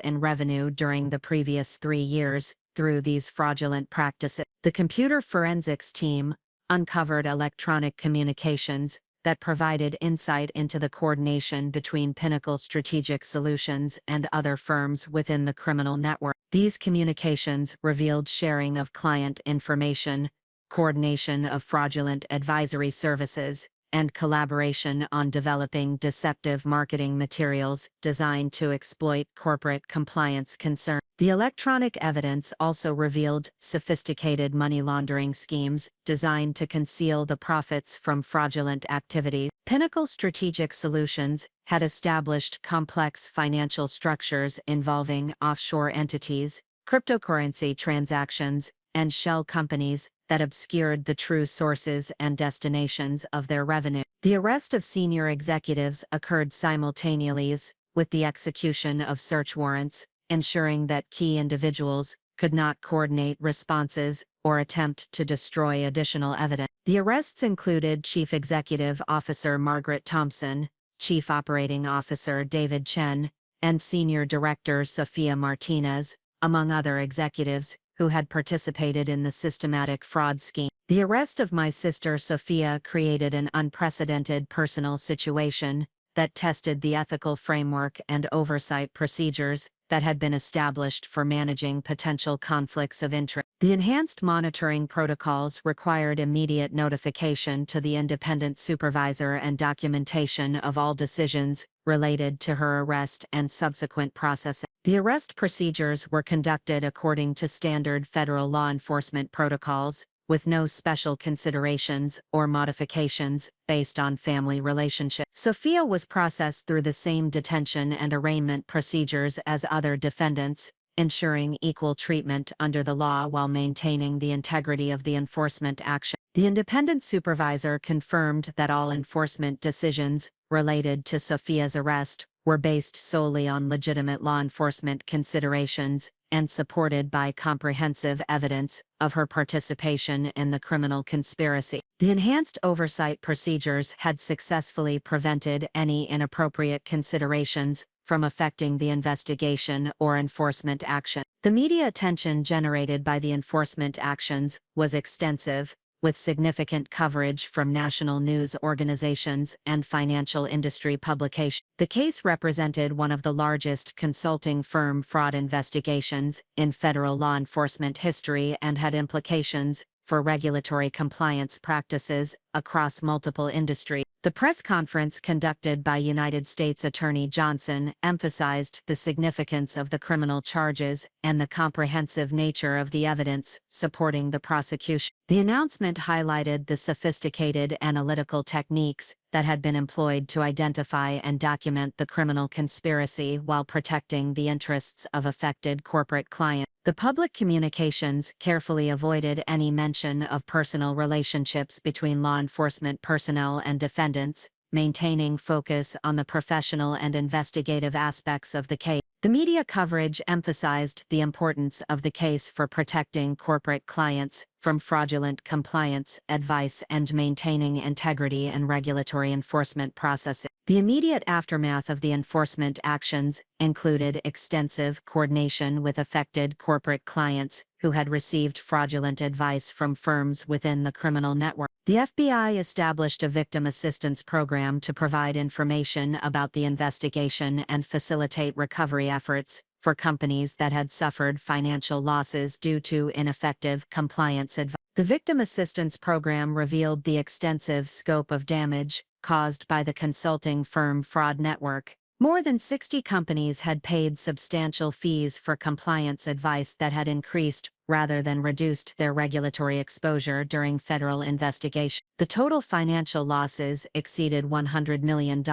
in revenue during the previous 3 years through these fraudulent practices. The computer forensics team uncovered electronic communications that provided insight into the coordination between Pinnacle Strategic Solutions and other firms within the criminal network. These communications revealed sharing of client information, coordination of fraudulent advisory services, and collaboration on developing deceptive marketing materials designed to exploit corporate compliance concerns. The electronic evidence also revealed sophisticated money laundering schemes designed to conceal the profits from fraudulent activities. Pinnacle Strategic Solutions had established complex financial structures involving offshore entities, cryptocurrency transactions, and shell companies that obscured the true sources and destinations of their revenue. The arrest of senior executives occurred simultaneously with the execution of search warrants, ensuring that key individuals could not coordinate responses or attempt to destroy additional evidence. The arrests included Chief Executive Officer Margaret Thompson, Chief Operating Officer David Chen, and Senior Director Sophia Martinez, among other executives who had participated in the systematic fraud scheme. The arrest of my sister Sophia created an unprecedented personal situation that tested the ethical framework and oversight procedures that had been established for managing potential conflicts of interest. The enhanced monitoring protocols required immediate notification to the independent supervisor and documentation of all decisions related to her arrest and subsequent processing. The arrest procedures were conducted according to standard federal law enforcement protocols, with no special considerations or modifications based on family relationships. Sophia was processed through the same detention and arraignment procedures as other defendants, ensuring equal treatment under the law while maintaining the integrity of the enforcement action. The independent supervisor confirmed that all enforcement decisions related to Sophia's arrest were based solely on legitimate law enforcement considerations and supported by comprehensive evidence of her participation in the criminal conspiracy. The enhanced oversight procedures had successfully prevented any inappropriate considerations from affecting the investigation or enforcement action. The media attention generated by the enforcement actions was extensive, with significant coverage from national news organizations and financial industry publications. The case represented one of the largest consulting firm fraud investigations in federal law enforcement history and had implications for regulatory compliance practices across multiple industries. The press conference conducted by United States Attorney Johnson emphasized the significance of the criminal charges and the comprehensive nature of the evidence supporting the prosecution. The announcement highlighted the sophisticated analytical techniques that had been employed to identify and document the criminal conspiracy while protecting the interests of affected corporate clients. The public communications carefully avoided any mention of personal relationships between law enforcement personnel and defendants, maintaining focus on the professional and investigative aspects of the case. The media coverage emphasized the importance of the case for protecting corporate clients from fraudulent compliance advice and maintaining integrity and regulatory enforcement processes. The immediate aftermath of the enforcement actions included extensive coordination with affected corporate clients who had received fraudulent advice from firms within the criminal network. The FBI established a victim assistance program to provide information about the investigation and facilitate recovery efforts for companies that had suffered financial losses due to ineffective compliance advice. The victim assistance program revealed the extensive scope of damage caused by the consulting firm fraud network. More than 60 companies had paid substantial fees for compliance advice that had increased rather than reduced their regulatory exposure during federal investigation. The total financial losses exceeded $100 million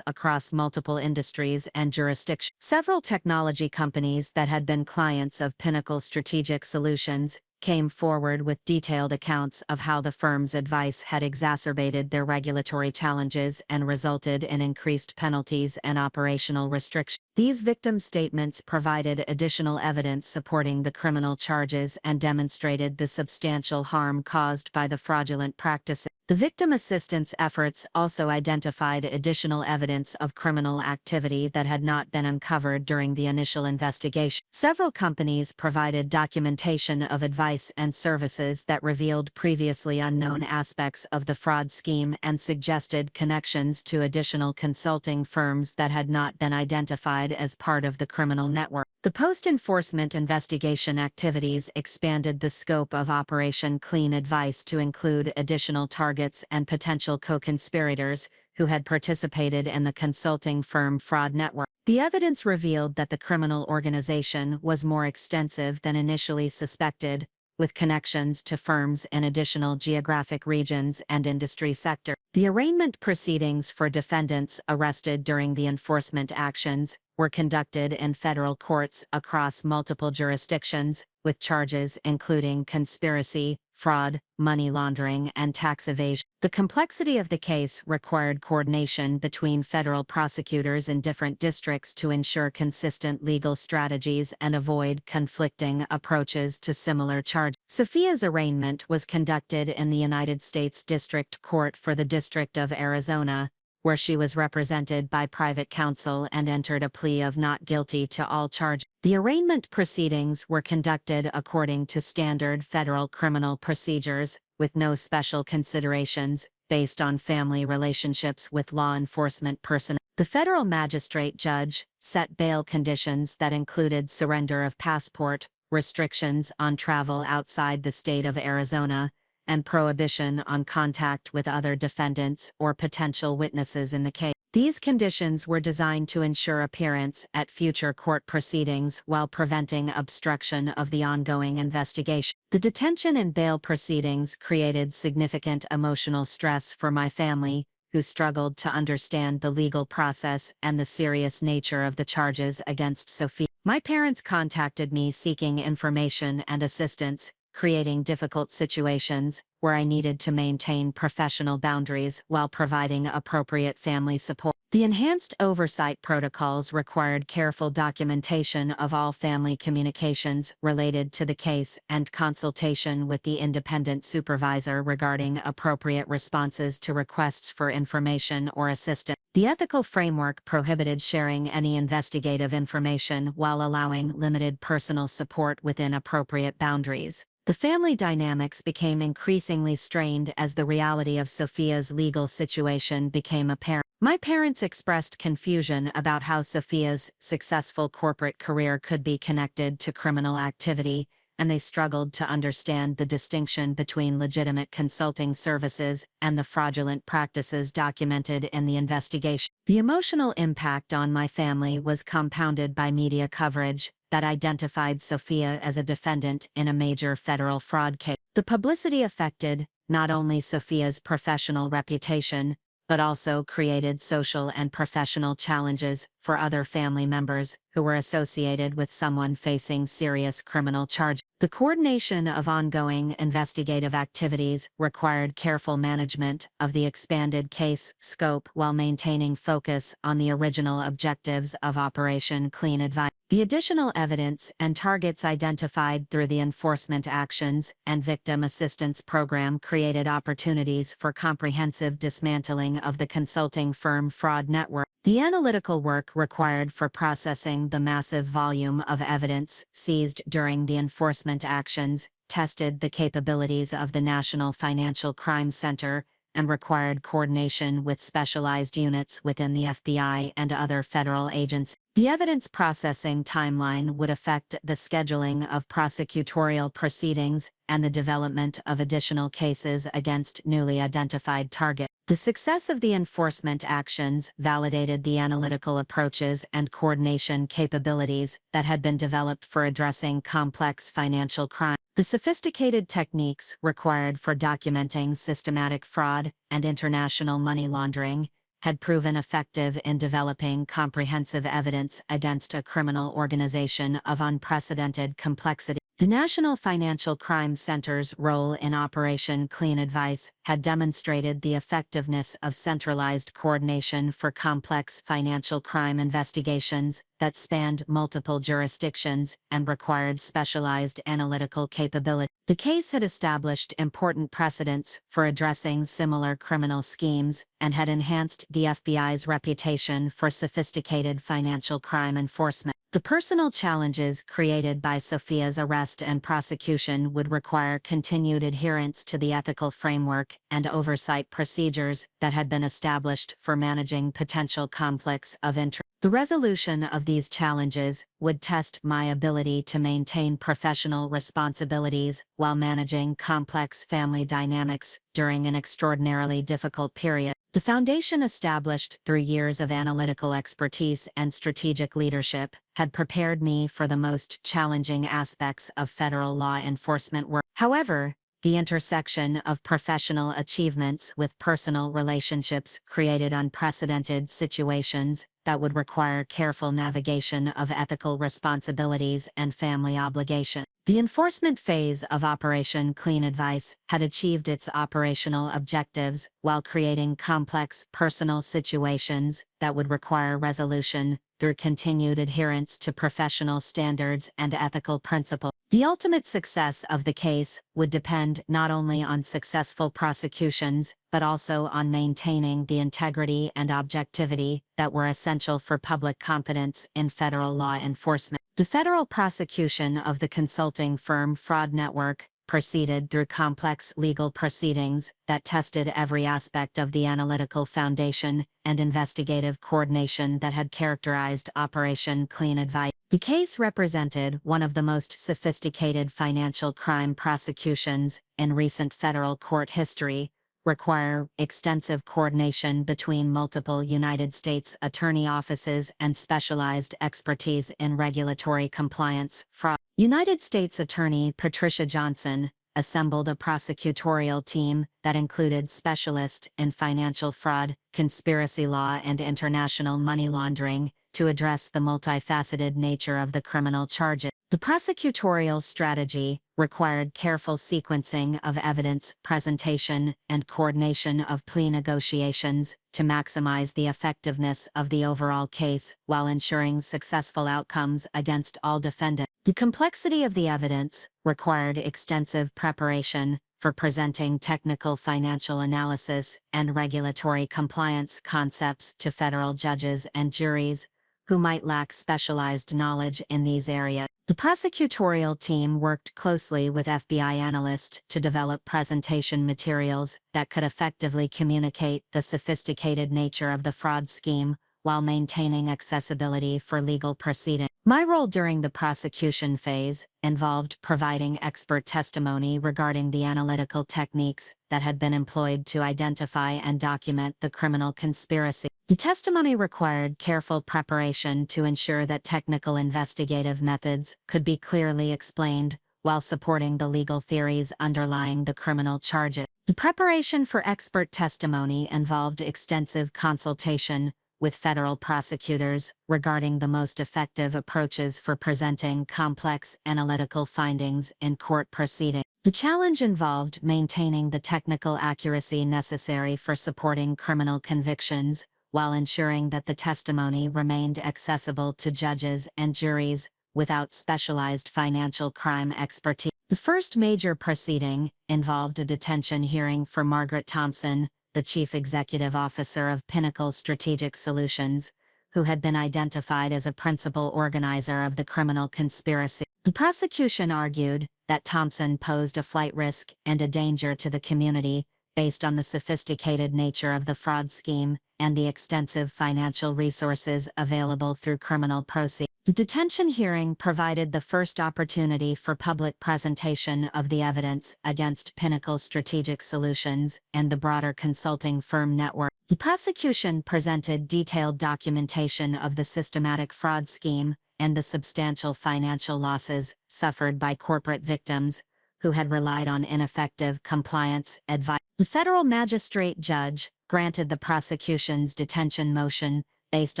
across multiple industries and jurisdictions. Several technology companies that had been clients of Pinnacle Strategic Solutions came forward with detailed accounts of how the firm's advice had exacerbated their regulatory challenges and resulted in increased penalties and operational restrictions. These victim statements provided additional evidence supporting the criminal charges and demonstrated the substantial harm caused by the fraudulent practices. The victim assistance efforts also identified additional evidence of criminal activity that had not been uncovered during the initial investigation. Several companies provided documentation of advice and services that revealed previously unknown aspects of the fraud scheme and suggested connections to additional consulting firms that had not been identified as part of the criminal network. The post-enforcement investigation activities expanded the scope of Operation Clean Advice to include additional targets and potential co-conspirators who had participated in the consulting firm fraud network. The evidence revealed that the criminal organization was more extensive than initially suspected, with connections to firms in additional geographic regions and industry sectors. The arraignment proceedings for defendants arrested during the enforcement actions were conducted in federal courts across multiple jurisdictions, with charges including conspiracy, fraud, money laundering, and tax evasion. The complexity of the case required coordination between federal prosecutors in different districts to ensure consistent legal strategies and avoid conflicting approaches to similar charges. Sophia's arraignment was conducted in the United States District Court for the District of Arizona, where she was represented by private counsel and entered a plea of not guilty to all charges. The arraignment proceedings were conducted according to standard federal criminal procedures, with no special considerations based on family relationships with law enforcement personnel. The federal magistrate judge set bail conditions that included surrender of passport, restrictions on travel outside the state of Arizona, and prohibition on contact with other defendants or potential witnesses in the case. These conditions were designed to ensure appearance at future court proceedings while preventing obstruction of the ongoing investigation. The detention and bail proceedings created significant emotional stress for my family, who struggled to understand the legal process and the serious nature of the charges against Sophia. My parents contacted me seeking information and assistance, creating difficult situations where I needed to maintain professional boundaries while providing appropriate family support. The enhanced oversight protocols required careful documentation of all family communications related to the case and consultation with the independent supervisor regarding appropriate responses to requests for information or assistance. The ethical framework prohibited sharing any investigative information while allowing limited personal support within appropriate boundaries. The family dynamics became increasingly strained as the reality of Sophia's legal situation became apparent. My parents expressed confusion about how Sophia's successful corporate career could be connected to criminal activity, and they struggled to understand the distinction between legitimate consulting services and the fraudulent practices documented in the investigation. The emotional impact on my family was compounded by media coverage that identified Sophia as a defendant in a major federal fraud case. The publicity affected not only Sophia's professional reputation, but also created social and professional challenges for other family members who were associated with someone facing serious criminal charges. The coordination of ongoing investigative activities required careful management of the expanded case scope while maintaining focus on the original objectives of Operation Clean Advice. The additional evidence and targets identified through the enforcement actions and victim assistance program created opportunities for comprehensive dismantling of the consulting firm fraud network. The analytical work required for processing the massive volume of evidence seized during the enforcement actions tested the capabilities of the National Financial Crime Center and required coordination with specialized units within the FBI and other federal agencies. The evidence processing timeline would affect the scheduling of prosecutorial proceedings and the development of additional cases against newly identified targets. The success of the enforcement actions validated the analytical approaches and coordination capabilities that had been developed for addressing complex financial crime. The sophisticated techniques required for documenting systematic fraud and international money laundering had proven effective in developing comprehensive evidence against a criminal organization of unprecedented complexity. The National Financial Crime Center's role in Operation Clean Advice had demonstrated the effectiveness of centralized coordination for complex financial crime investigations that spanned multiple jurisdictions and required specialized analytical capability. The case had established important precedents for addressing similar criminal schemes and had enhanced the FBI's reputation for sophisticated financial crime enforcement. The personal challenges created by Sophia's arrest and prosecution would require continued adherence to the ethical framework and oversight procedures that had been established for managing potential conflicts of interest. The resolution of these challenges would test my ability to maintain professional responsibilities while managing complex family dynamics during an extraordinarily difficult period. The foundation, established through years of analytical expertise and strategic leadership, had prepared me for the most challenging aspects of federal law enforcement work. However, the intersection of professional achievements with personal relationships created unprecedented situations that would require careful navigation of ethical responsibilities and family obligations. The enforcement phase of Operation Clean Advice had achieved its operational objectives while creating complex personal situations that would require resolution through continued adherence to professional standards and ethical principles. The ultimate success of the case would depend not only on successful prosecutions, but also on maintaining the integrity and objectivity that were essential for public confidence in federal law enforcement. The federal prosecution of the consulting firm Fraud Network proceeded through complex legal proceedings that tested every aspect of the analytical foundation and investigative coordination that had characterized Operation Clean Advice. The case represented one of the most sophisticated financial crime prosecutions in recent federal court history, require extensive coordination between multiple United States attorney offices and specialized expertise in regulatory compliance, fraud. United States Attorney Patricia Johnson assembled a prosecutorial team that included specialists in financial fraud, conspiracy law, and international money laundering to address the multifaceted nature of the criminal charges. The prosecutorial strategy required careful sequencing of evidence presentation and coordination of plea negotiations to maximize the effectiveness of the overall case while ensuring successful outcomes against all defendants. The complexity of the evidence required extensive preparation for presenting technical financial analysis and regulatory compliance concepts to federal judges and juries who might lack specialized knowledge in these areas. The prosecutorial team worked closely with FBI analysts to develop presentation materials that could effectively communicate the sophisticated nature of the fraud scheme while maintaining accessibility for legal proceedings. My role during the prosecution phase involved providing expert testimony regarding the analytical techniques that had been employed to identify and document the criminal conspiracy. The testimony required careful preparation to ensure that technical investigative methods could be clearly explained while supporting the legal theories underlying the criminal charges. The preparation for expert testimony involved extensive consultation with federal prosecutors regarding the most effective approaches for presenting complex analytical findings in court proceedings. The challenge involved maintaining the technical accuracy necessary for supporting criminal convictions, while ensuring that the testimony remained accessible to judges and juries without specialized financial crime expertise. The first major proceeding involved a detention hearing for Margaret Thompson, the chief executive officer of Pinnacle Strategic Solutions, who had been identified as a principal organizer of the criminal conspiracy. The prosecution argued that Thompson posed a flight risk and a danger to the community based on the sophisticated nature of the fraud scheme and the extensive financial resources available through criminal proceeds. The detention hearing provided the first opportunity for public presentation of the evidence against Pinnacle Strategic Solutions and the broader consulting firm network. The prosecution presented detailed documentation of the systematic fraud scheme and the substantial financial losses suffered by corporate victims who had relied on ineffective compliance advice. The federal magistrate judge granted the prosecution's detention motion based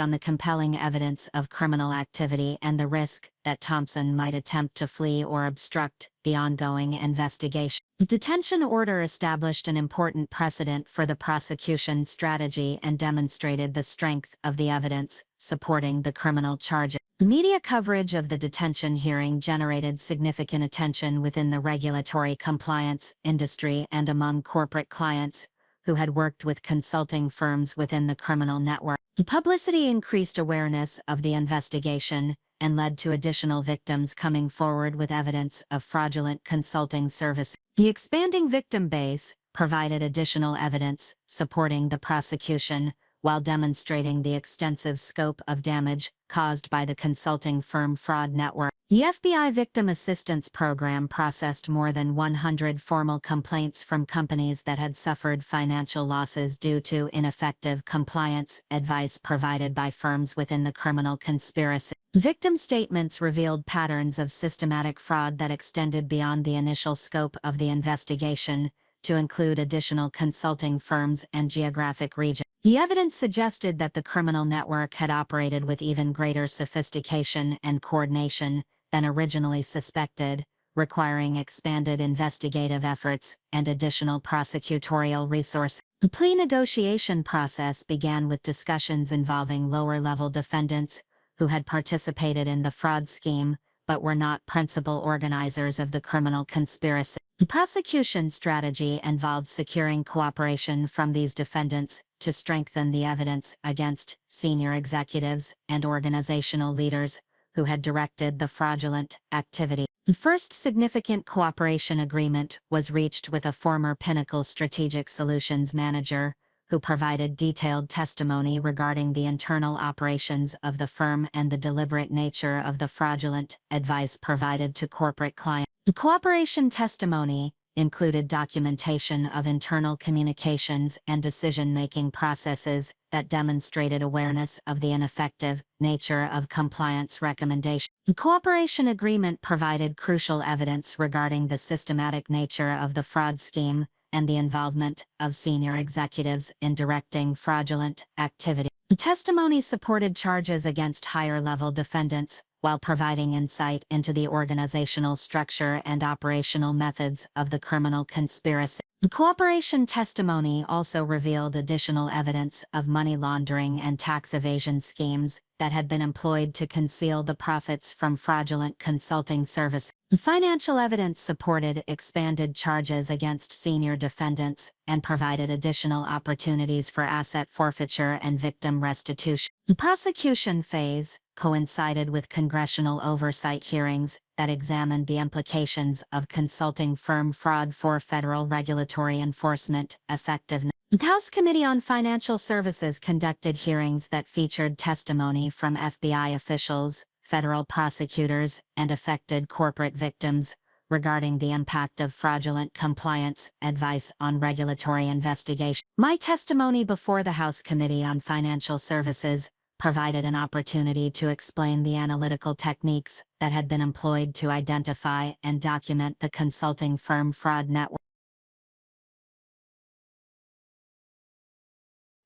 on the compelling evidence of criminal activity and the risk that Thompson might attempt to flee or obstruct the ongoing investigation. The detention order established an important precedent for the prosecution's strategy and demonstrated the strength of the evidence supporting the criminal charges. Media coverage of the detention hearing generated significant attention within the regulatory compliance industry and among corporate clients who had worked with consulting firms within the criminal network. The publicity increased awareness of the investigation and led to additional victims coming forward with evidence of fraudulent consulting services. The expanding victim base provided additional evidence supporting the prosecution while demonstrating the extensive scope of damage caused by the consulting firm fraud network. The FBI Victim Assistance Program processed more than 100 formal complaints from companies that had suffered financial losses due to ineffective compliance advice provided by firms within the criminal conspiracy. Victim statements revealed patterns of systematic fraud that extended beyond the initial scope of the investigation to include additional consulting firms and geographic regions. The evidence suggested that the criminal network had operated with even greater sophistication and coordination than originally suspected, requiring expanded investigative efforts and additional prosecutorial resources. The plea negotiation process began with discussions involving lower-level defendants who had participated in the fraud scheme but were not principal organizers of the criminal conspiracy. The prosecution strategy involved securing cooperation from these defendants to strengthen the evidence against senior executives and organizational leaders who had directed the fraudulent activity. The first significant cooperation agreement was reached with a former Pinnacle Strategic Solutions manager who provided detailed testimony regarding the internal operations of the firm and the deliberate nature of the fraudulent advice provided to corporate clients. The cooperation testimony included documentation of internal communications and decision-making processes that demonstrated awareness of the ineffective nature of compliance recommendations. The cooperation agreement provided crucial evidence regarding the systematic nature of the fraud scheme and the involvement of senior executives in directing fraudulent activity. The testimony supported charges against higher-level defendants while providing insight into the organizational structure and operational methods of the criminal conspiracy. The cooperation testimony also revealed additional evidence of money laundering and tax evasion schemes that had been employed to conceal the profits from fraudulent consulting services. The financial evidence supported expanded charges against senior defendants and provided additional opportunities for asset forfeiture and victim restitution. The prosecution phase coincided with congressional oversight hearings that examined the implications of consulting firm fraud for federal regulatory enforcement effectiveness. The House Committee on Financial Services conducted hearings that featured testimony from FBI officials, federal prosecutors, and affected corporate victims regarding the impact of fraudulent compliance advice on regulatory investigation. My testimony before the House Committee on Financial Services provided an opportunity to explain the analytical techniques that had been employed to identify and document the consulting firm fraud network.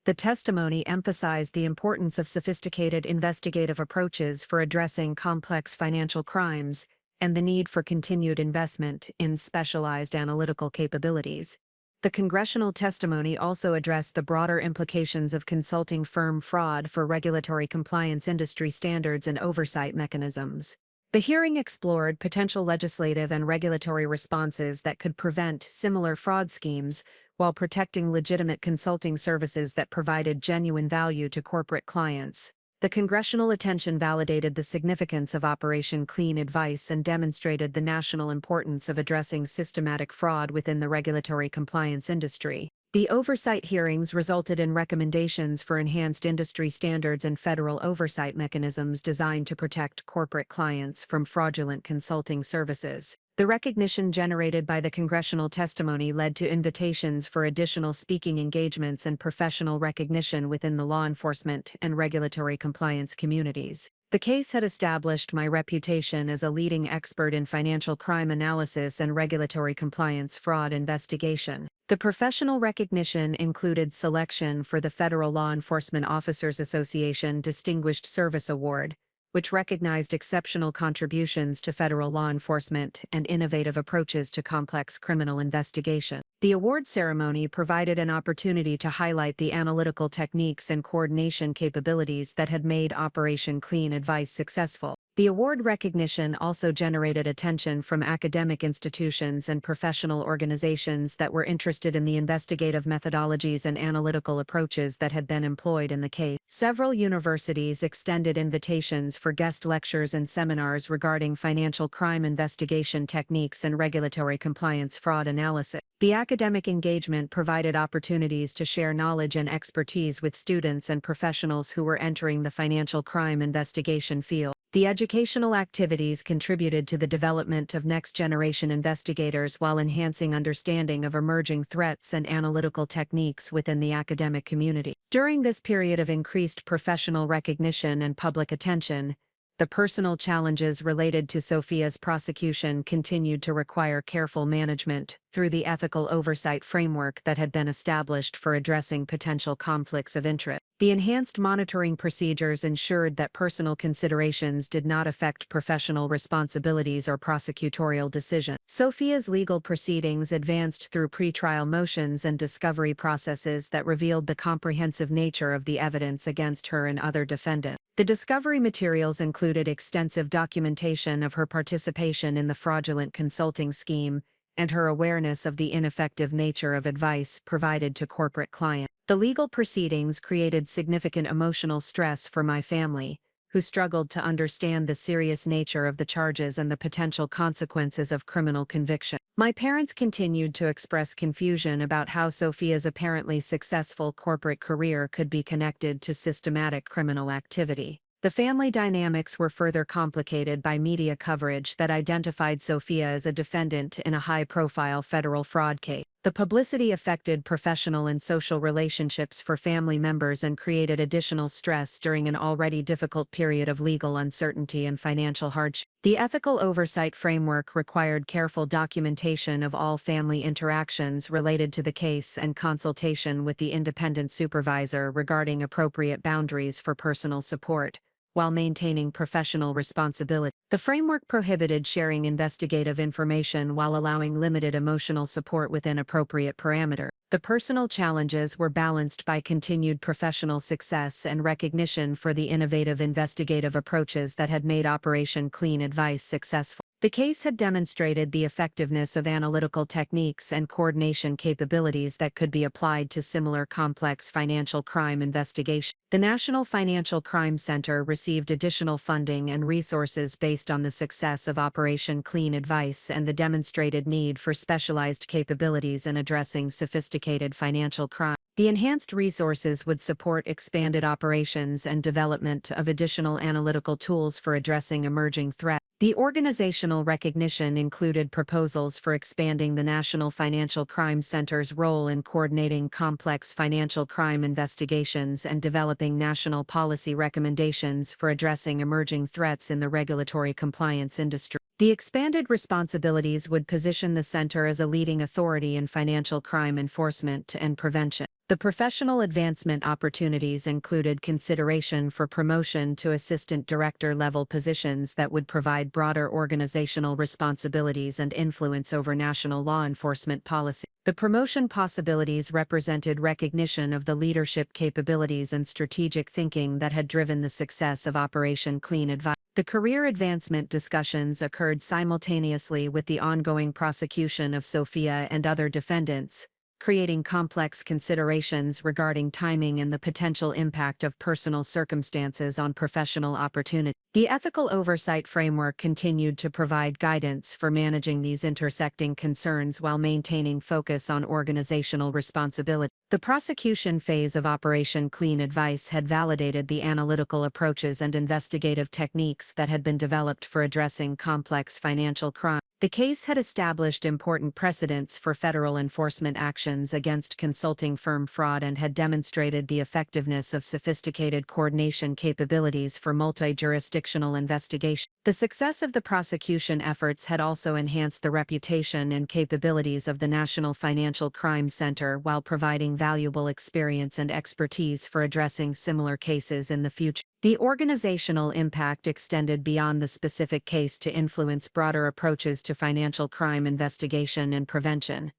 The testimony emphasized the importance of sophisticated investigative approaches for addressing complex financial crimes and the need for continued investment in specialized analytical capabilities. The congressional testimony also addressed the broader implications of consulting firm fraud for regulatory compliance industry standards and oversight mechanisms. The hearing explored potential legislative and regulatory responses that could prevent similar fraud schemes while protecting legitimate consulting services that provided genuine value to corporate clients. The congressional attention validated the significance of Operation Clean Advice and demonstrated the national importance of addressing systematic fraud within the regulatory compliance industry. The oversight hearings resulted in recommendations for enhanced industry standards and federal oversight mechanisms designed to protect corporate clients from fraudulent consulting services. The recognition generated by the congressional testimony led to invitations for additional speaking engagements and professional recognition within the law enforcement and regulatory compliance communities. The case had established my reputation as a leading expert in financial crime analysis and regulatory compliance fraud investigation. The professional recognition included selection for the Federal Law Enforcement Officers Association Distinguished Service Award, which recognized exceptional contributions to federal law enforcement and innovative approaches to complex criminal investigation. The award ceremony provided an opportunity to highlight the analytical techniques and coordination capabilities that had made Operation Clean Advice successful. The award recognition also generated attention from academic institutions and professional organizations that were interested in the investigative methodologies and analytical approaches that had been employed in the case. Several universities extended invitations for guest lectures and seminars regarding financial crime investigation techniques and regulatory compliance fraud analysis. The academic engagement provided opportunities to share knowledge and expertise with students and professionals who were entering the financial crime investigation field. The educational activities contributed to the development of next-generation investigators while enhancing understanding of emerging threats and analytical techniques within the academic community. During this period of increased professional recognition and public attention, the personal challenges related to Sophia's prosecution continued to require careful management through the ethical oversight framework that had been established for addressing potential conflicts of interest. The enhanced monitoring procedures ensured that personal considerations did not affect professional responsibilities or prosecutorial decisions. Sophia's legal proceedings advanced through pretrial motions and discovery processes that revealed the comprehensive nature of the evidence against her and other defendants. The discovery materials included extensive documentation of her participation in the fraudulent consulting scheme and her awareness of the ineffective nature of advice provided to corporate clients. The legal proceedings created significant emotional stress for my family, who struggled to understand the serious nature of the charges and the potential consequences of criminal conviction. My parents continued to express confusion about how Sophia's apparently successful corporate career could be connected to systematic criminal activity. The family dynamics were further complicated by media coverage that identified Sophia as a defendant in a high-profile federal fraud case. The publicity affected professional and social relationships for family members and created additional stress during an already difficult period of legal uncertainty and financial hardship. The ethical oversight framework required careful documentation of all family interactions related to the case and consultation with the independent supervisor regarding appropriate boundaries for personal support, while maintaining professional responsibility. The framework prohibited sharing investigative information while allowing limited emotional support within appropriate parameters. The personal challenges were balanced by continued professional success and recognition for the innovative investigative approaches that had made Operation Clean Advice successful. The case had demonstrated the effectiveness of analytical techniques and coordination capabilities that could be applied to similar complex financial crime investigations. The National Financial Crime Center received additional funding and resources based on the success of Operation Clean Advice and the demonstrated need for specialized capabilities in addressing sophisticated financial crime. The enhanced resources would support expanded operations and development of additional analytical tools for addressing emerging threats. The organizational recognition included proposals for expanding the National Financial Crime Center's role in coordinating complex financial crime investigations and developing national policy recommendations for addressing emerging threats in the regulatory compliance industry. The expanded responsibilities would position the center as a leading authority in financial crime enforcement and prevention. The professional advancement opportunities included consideration for promotion to assistant director level positions that would provide broader organizational responsibilities and influence over national law enforcement policy. The promotion possibilities represented recognition of the leadership capabilities and strategic thinking that had driven the success of Operation Clean Advice. The career advancement discussions occurred simultaneously with the ongoing prosecution of Sophia and other defendants, creating complex considerations regarding timing and the potential impact of personal circumstances on professional opportunity. The ethical oversight framework continued to provide guidance for managing these intersecting concerns while maintaining focus on organizational responsibility. The prosecution phase of Operation Clean Advice had validated the analytical approaches and investigative techniques that had been developed for addressing complex financial crime. The case had established important precedents for federal enforcement actions against consulting firm fraud and had demonstrated the effectiveness of sophisticated coordination capabilities for multi-jurisdictional investigation. The success of the prosecution efforts had also enhanced the reputation and capabilities of the National Financial Crime Center while providing valuable experience and expertise for addressing similar cases in the future. The organizational impact extended beyond the specific case to influence broader approaches to financial crime investigation and prevention.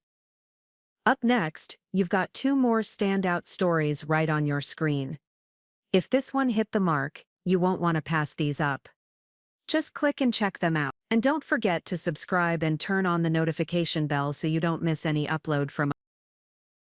Up next, you've got two more standout stories right on your screen. If this one hit the mark, you won't want to pass these up. Just click and check them out. And don't forget to subscribe and turn on the notification bell so you don't miss any upload from